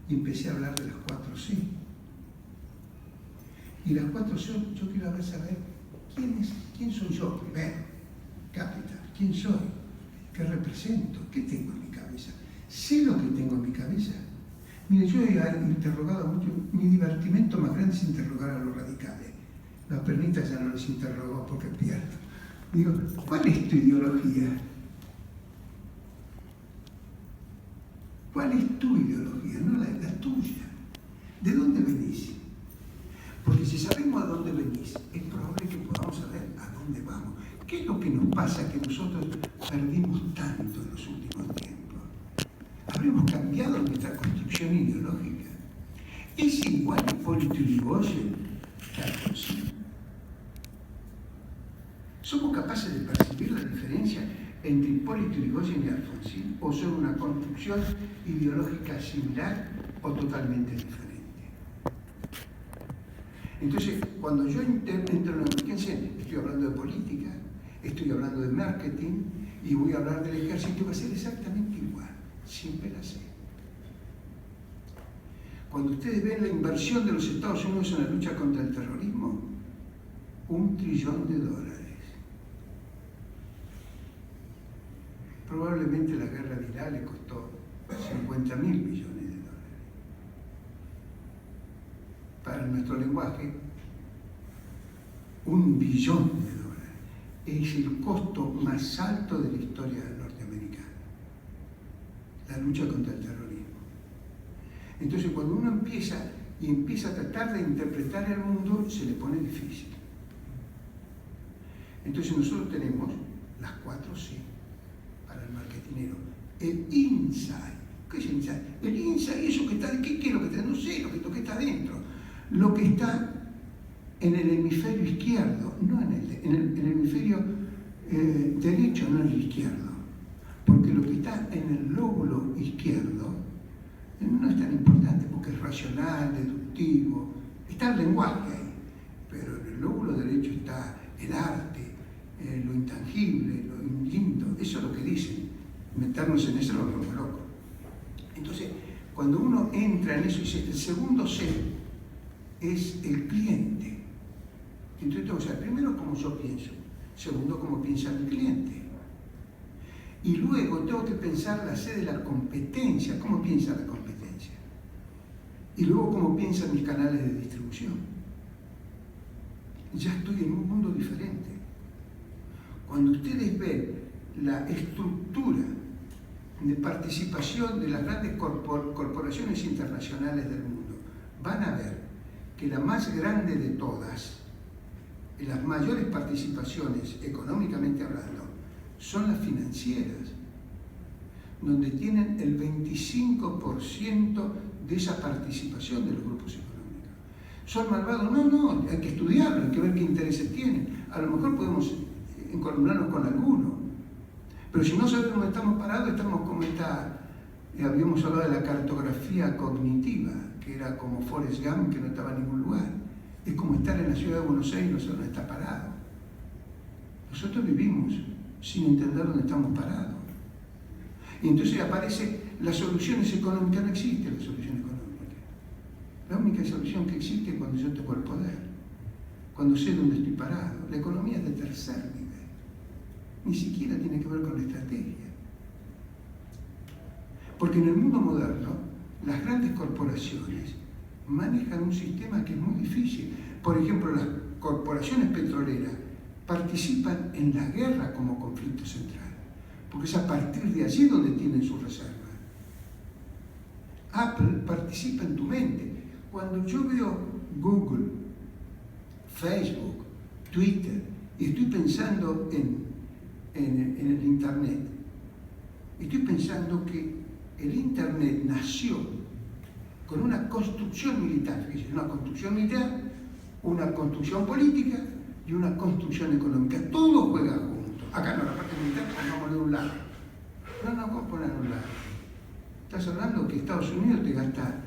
y empecé a hablar de las 4C. Y las 4C yo quiero saber quién soy yo primero, capital, quién soy, qué represento, qué tengo en mi cabeza. Sé lo que tengo en mi cabeza. Mire, yo he interrogado mucho, mi divertimento más grande es interrogar a los radicales. Las pernitas ya no les interrogo porque pierdo. Digo, ¿cuál es tu ideología? ¿Cuál es tu ideología? No la tuya. ¿De dónde venís? Porque si sabemos a dónde venís, es probable que podamos saber a dónde vamos. ¿Qué es lo que nos pasa que nosotros perdimos tanto en los últimos tiempos? Habremos cambiado nuestra construcción ideológica. ¿Es igual Hipólito Yrigoyen que Alfonsín? ¿Somos capaces de percibir la diferencia entre Hipólito Yrigoyen y Alfonsín? ¿O son una construcción ideológica similar o totalmente diferente? Entonces, cuando yo entro en la estoy hablando de política, estoy hablando de marketing y voy a hablar del ejército, va a ser exactamente igual, siempre la sé. Cuando ustedes ven la inversión de los Estados Unidos en la lucha contra el terrorismo, $1 trillón. Probablemente la guerra de Irak le costó 50.000 millones de dólares. Para nuestro lenguaje, $1 billón es el costo más alto de la historia norteamericana, la lucha contra el terrorismo. Entonces, cuando uno empieza a tratar de interpretar el mundo, se le pone difícil. Entonces, nosotros tenemos las 4C para el marketinero. El insight. ¿Qué es el insight? El insight, eso que está, ¿qué es lo que está? No sé, lo que está dentro. Lo que está en el hemisferio izquierdo, no en el hemisferio derecho, no en el izquierdo. Porque lo que está en el lóbulo izquierdo no es tan importante porque es racional, deductivo, está el lenguaje ahí. Pero en el lóbulo derecho está el arte, lo intangible, lo lindo, eso es lo que dicen. Meternos en eso lo volvemos locos. Entonces, cuando uno entra en eso y dice, el segundo C es el cliente. Entonces tengo que saber primero cómo yo pienso, segundo cómo piensa mi cliente. Y luego tengo que pensar la C de la competencia, cómo piensa la competencia. Y luego cómo piensan mis canales de distribución. Ya estoy en un mundo diferente. Cuando ustedes ven la estructura de participación de las grandes corporaciones internacionales del mundo, van a ver que la más grande de todas, las mayores participaciones económicamente hablando, son las financieras, donde tienen el 25% de esa participación de los grupos económicos. ¿Son malvados? No, hay que estudiarlo, hay que ver qué intereses tienen. A lo mejor podemos encolumnarnos con alguno, pero si no sabemos dónde estamos parados, estamos como habíamos hablado de la cartografía cognitiva, que era como Forrest Gump, que no estaba en ningún lugar. Es como estar en la ciudad de Buenos Aires y no saber dónde está parado. Nosotros vivimos sin entender dónde estamos parados. Y entonces aparece las soluciones económicas. No existe la solución económica. La única solución que existe es cuando yo tengo el poder, cuando sé dónde estoy parado. La economía es de tercer nivel. Ni siquiera tiene que ver con la estrategia. Porque en el mundo moderno, las grandes corporaciones manejan un sistema que es muy difícil. Por ejemplo, las corporaciones petroleras participan en la guerra como conflicto central, porque es a partir de allí donde tienen sus reservas. Apple participa en tu mente. Cuando yo veo Google Facebook, Twitter, y estoy pensando en el Internet. Estoy pensando que el Internet nació con una construcción militar, fíjense, una construcción militar, una construcción política y una construcción económica. Todo juega junto. Acá no, la parte militar pongámosle de un lado. No, ¿cómo poner un lado? Estás hablando que Estados Unidos te gasta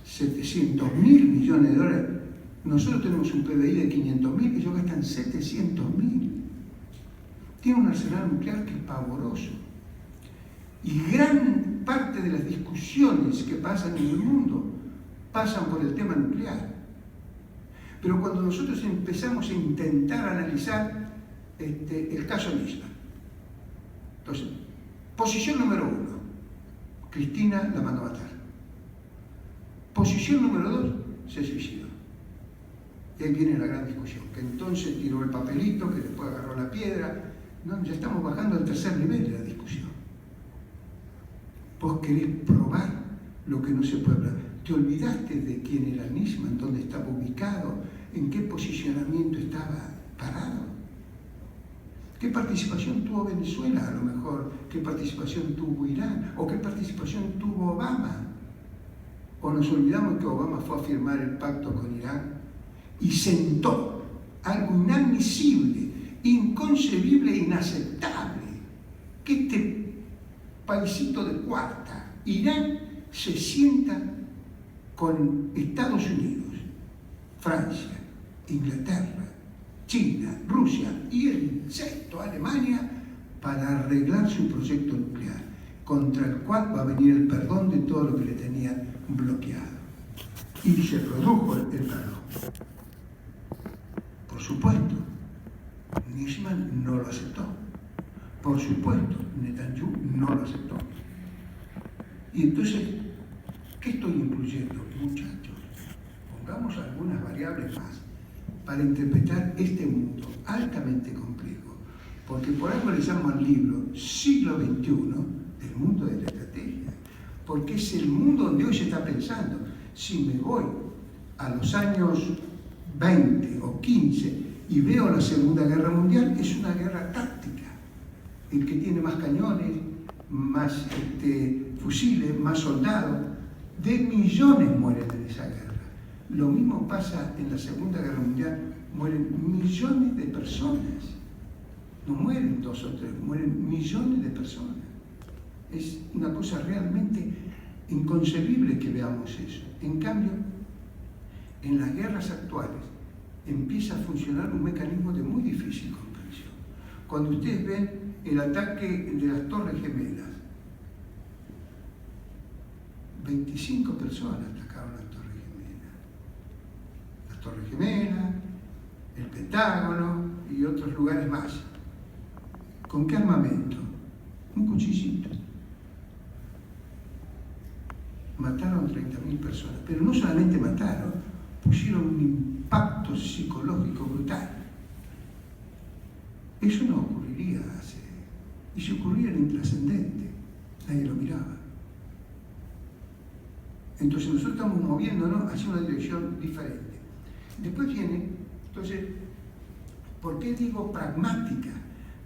700.000 millones de dólares. Nosotros tenemos un PBI de 500.000, ellos gastan 700.000. Tiene un arsenal nuclear que es pavoroso. Y gran parte de las discusiones que pasan en el mundo pasan por el tema nuclear. Pero cuando nosotros empezamos a intentar analizar el caso Nisman, entonces, posición número 1, Cristina la mandó a matar. Posición número 2, se suicidó. Y ahí viene la gran discusión, que entonces tiró el papelito, que después agarró la piedra. No, ya estamos bajando al tercer nivel de la discusión. Vos querés probar lo que no se puede hablar. Te olvidaste de quién era Nisman, dónde estaba ubicado, en qué posicionamiento estaba parado. ¿Qué participación tuvo Venezuela? A lo mejor, ¿qué participación tuvo Irán? ¿O qué participación tuvo Obama? ¿O nos olvidamos que Obama fue a firmar el pacto con Irán y sentó algo inadmisible, inconcebible e inaceptable? Que este paisito de cuarta, Irán, se sienta con Estados Unidos, Francia, Inglaterra, China, Rusia y el sexto, Alemania, para arreglar su proyecto nuclear, contra el cual va a venir el perdón de todo lo que le tenían bloqueado. Y se produjo el perdón. Por supuesto, Nisman no lo aceptó. Por supuesto, Netanyahu no lo aceptó. Y entonces, ¿qué estoy incluyendo, muchachos? Pongamos algunas variables más para interpretar este mundo altamente complejo, porque por algo le llamo al libro Siglo XXI, el mundo de la estrategia, porque es el mundo donde hoy se está pensando. Si me voy a los años 20 o 15 y veo la Segunda Guerra Mundial, es una guerra táctica. El que tiene más cañones, más fusiles, más soldados, de millones mueren en esa guerra. Lo mismo pasa en la Segunda Guerra Mundial, mueren millones de personas. No mueren 2 o 3, mueren millones de personas. Es una cosa realmente inconcebible que veamos eso. En cambio, en las guerras actuales empieza a funcionar un mecanismo de muy difícil comprensión. Cuando ustedes ven el ataque de las Torres Gemelas, 25 personas atacaron las Torres Gemelas. Las Torres Gemelas, el Pentágono y otros lugares más. ¿Con qué armamento? Un cuchillito. Mataron 30.000 personas, pero no solamente mataron, pusieron un impacto psicológico brutal. Eso no ocurriría y si ocurría era intrascendente, nadie lo miraba. Entonces nosotros estamos moviéndonos hacia una dirección diferente. Después viene, entonces, ¿por qué digo pragmática?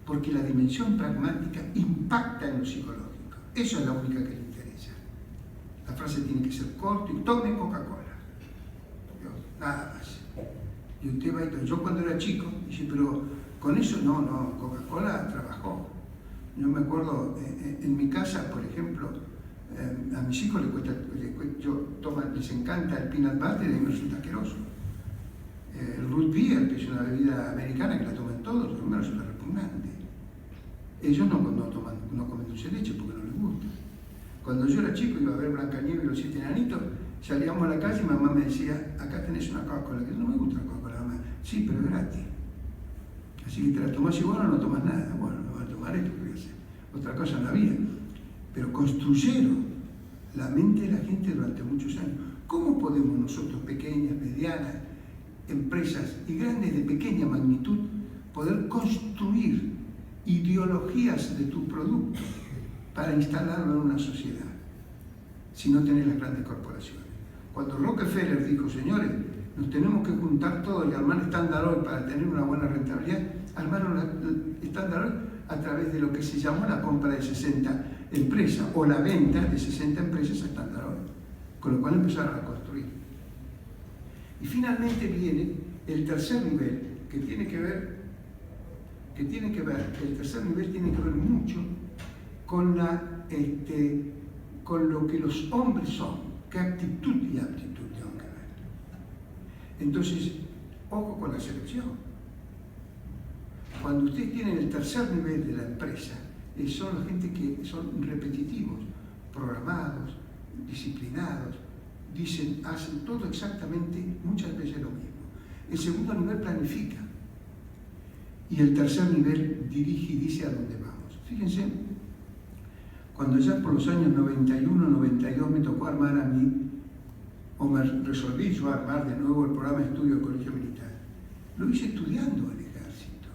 Porque la dimensión pragmática impacta en lo psicológico. Eso es la única que le interesa. La frase tiene que ser corta y tome Coca-Cola. Nada más. Y usted va y todo. Yo cuando era chico, dije, pero con eso no, Coca-Cola trabajó. Yo me acuerdo, en mi casa, por ejemplo, a mis hijos les encanta el peanut butter y a mí me resulta asqueroso. El root beer, que es una bebida americana que la toman todos, a mí me resulta repugnante. Ellos no comen dulce de leche porque no les gusta. Cuando yo era chico iba a ver Blancanieves y los 7 enanitos, salíamos a la calle y mamá me decía, acá tenés una Coca-Cola, que no me gusta la Coca-Cola, mamá. Sí, pero es gratis. Así que te la tomás igual o no tomas nada. Bueno, me voy a tomar esto, ¿qué voy a hacer? Otra cosa no había. Pero construyeron la mente de la gente durante muchos años. ¿Cómo podemos nosotros, pequeñas, medianas, empresas y grandes de pequeña magnitud, poder construir ideologías de tu producto para instalarlo en una sociedad si no tenés las grandes corporaciones? Cuando Rockefeller dijo, señores, nos tenemos que juntar todos y armar Standard Oil para tener una buena rentabilidad. Armaron Standard Oil a través de lo que se llamó la compra de 60 empresas o la venta de 60 empresas a Standard Oil, con lo cual empezaron a construir. Y finalmente viene el tercer nivel, que tiene que ver, el tercer nivel tiene que ver mucho con lo que los hombres son, qué actitud y aptitud tienen que ver. Entonces, ojo con la selección. Cuando ustedes tienen el tercer nivel de la empresa, son la gente que son repetitivos, programados, disciplinados, hacen todo exactamente, muchas veces lo mismo. El segundo nivel planifica. Y el tercer nivel dirige y dice a dónde vamos. Fíjense, cuando ya por los años 91, 92 me tocó armar a mí, o me resolví yo armar de nuevo el programa de estudio del Colegio Militar, lo hice estudiando el ejército.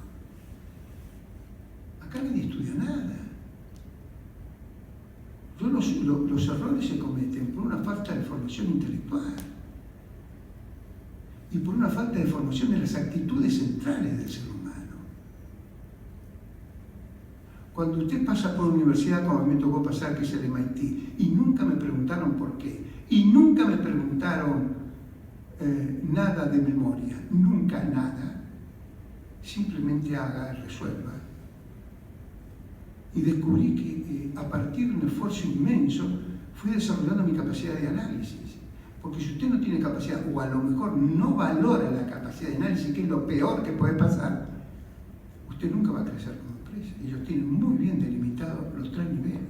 Acá nadie estudia nada. Los errores se cometen por una falta de formación intelectual y por una falta de formación de las actitudes centrales del ser humano. Cuando usted pasa por una universidad, como me tocó pasar, que es el MIT, y nunca me preguntaron por qué, y nunca me preguntaron nada de memoria, nunca nada, simplemente haga, resuelva. Y descubrí que a partir de un esfuerzo inmenso fui desarrollando mi capacidad de análisis. Porque si usted no tiene capacidad, o a lo mejor no valora la capacidad de análisis, que es lo peor que puede pasar, usted nunca va a crecer como empresa. Ellos tienen muy bien delimitados los tres niveles.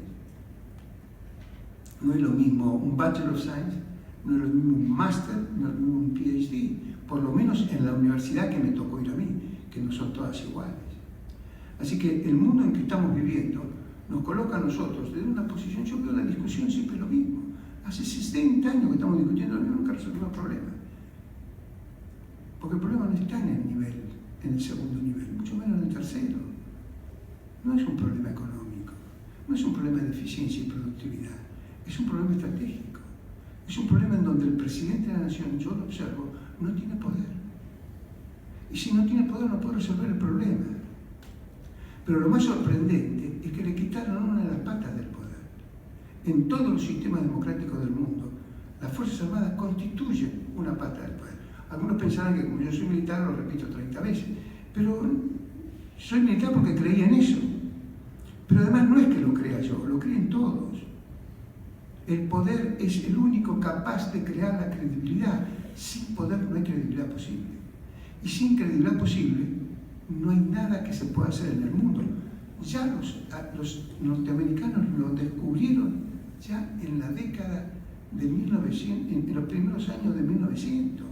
No es lo mismo un Bachelor of Science, no es lo mismo un Master, no es lo mismo un PhD, por lo menos en la universidad que me tocó ir a mí, que no son todas iguales. Así que el mundo en que estamos viviendo nos coloca a nosotros desde una posición. Yo veo la discusión siempre lo mismo. Hace 60 años que estamos discutiendo lo mismo, nunca resolvimos el problema. Porque el problema no está en el nivel, en el segundo nivel, mucho menos en el tercero. No es un problema económico, no es un problema de eficiencia y productividad, es un problema estratégico. Es un problema en donde el presidente de la nación, yo lo observo, no tiene poder. Y si no tiene poder no puede resolver el problema. Pero lo más sorprendente es que le quitaron una de las patas del poder. En todos los sistemas democráticos del mundo, las Fuerzas Armadas constituyen una pata del poder. Algunos pensarán que como yo soy militar, lo repito 30 veces, pero soy militar porque creía en eso. Pero además no es que lo crea yo, lo creen todos. El poder es el único capaz de crear la credibilidad. Sin poder no hay credibilidad posible. Y sin credibilidad posible, no hay nada que se pueda hacer en el mundo. Ya los norteamericanos lo descubrieron ya en la década de 1900, en los primeros años de 1900.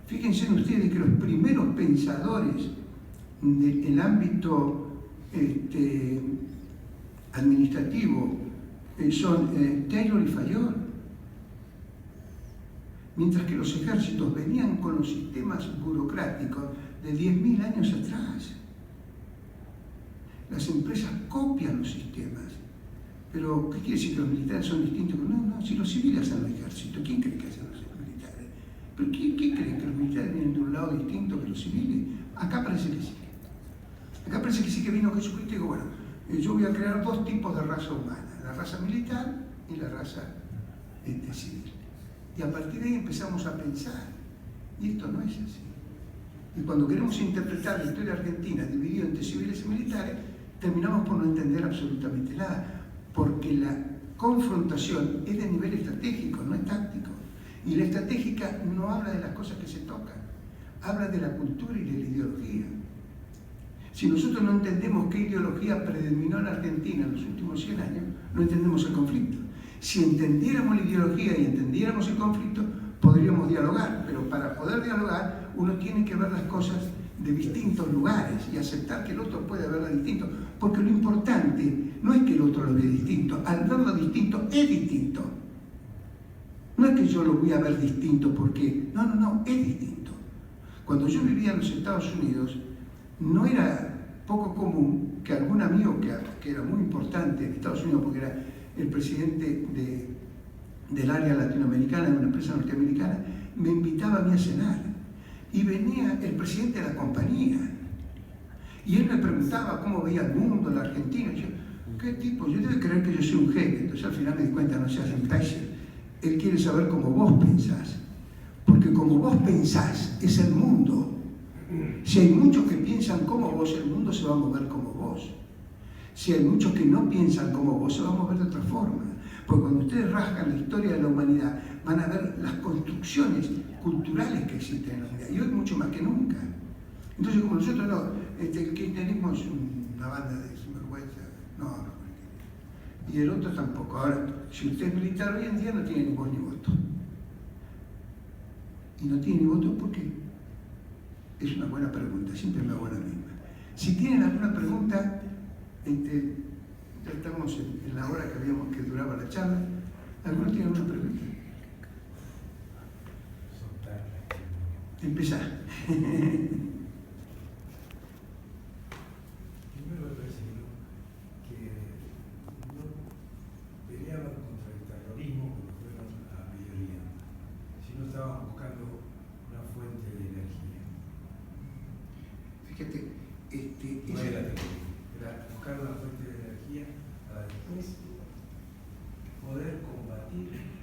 Fíjense ustedes que los primeros pensadores del ámbito administrativo son Taylor y Fayol. Mientras que los ejércitos venían con los sistemas burocráticos de 10.000 años atrás. Las empresas copian los sistemas. Pero, ¿qué quiere decir que los militares son distintos? No, si los civiles hacen el ejército, ¿quién cree que hacen los militares? ¿Pero quién cree que los militares vienen de un lado distinto que los civiles? Acá parece que sí. Acá parece que sí, que vino Jesucristo y dijo, bueno, yo voy a crear dos tipos de raza humana, la raza militar y la raza civil. Y a partir de ahí empezamos a pensar, y esto no es así. Y cuando queremos interpretar la historia argentina dividida entre civiles y militares, terminamos por no entender absolutamente nada, porque la confrontación es de nivel estratégico, no es táctico. Y la estratégica no habla de las cosas que se tocan, habla de la cultura y de la ideología. Si nosotros no entendemos qué ideología predominó en Argentina en los últimos 100 años, no entendemos el conflicto. Si entendiéramos la ideología y entendiéramos el conflicto, podríamos dialogar, pero para poder dialogar uno tiene que ver las cosas de distintos lugares y aceptar que el otro puede verlas distinto, porque lo importante no es que el otro lo vea distinto, al verlo distinto es distinto. No es que yo lo voy a ver distinto porque, no, es distinto. Cuando yo vivía en los Estados Unidos, no era poco común que algún amigo que era muy importante en Estados Unidos, porque era el presidente del área latinoamericana, de una empresa norteamericana, me invitaba a mí a cenar. Y venía el presidente de la compañía. Y él me preguntaba cómo veía el mundo, la Argentina. Y yo, ¿qué tipo? Yo debo creer que yo soy un jefe. Entonces al final me di cuenta, no seas imbécil. Él quiere saber cómo vos pensás. Porque como vos pensás, es el mundo. Si hay muchos que piensan como vos, el mundo se va a mover como vos. Si hay muchos que no piensan como vos, se va a mover de otra forma. Porque cuando ustedes rascan la historia de la humanidad, van a ver las construcciones culturales que existen en la humanidad. Y hoy mucho más que nunca. Entonces, como nosotros no, el kirchnerismo es una banda de sinvergüenza. No. Y el otro tampoco. Ahora, si usted es militar hoy en día, no tiene ni voz ni voto. Y no tiene ni voto porque es una buena pregunta, siempre me hago la misma. Si tienen alguna pregunta, ya estamos en la hora que duraba la charla. ¿Alguno tiene alguna pregunta? Empezá. Primero he recibido que no peleaban contra el terrorismo como fueron a Medio Oriente, sino estaban buscando una fuente de energía. Fíjate, No era terrorismo, era buscar una fuente de energía para después poder combatir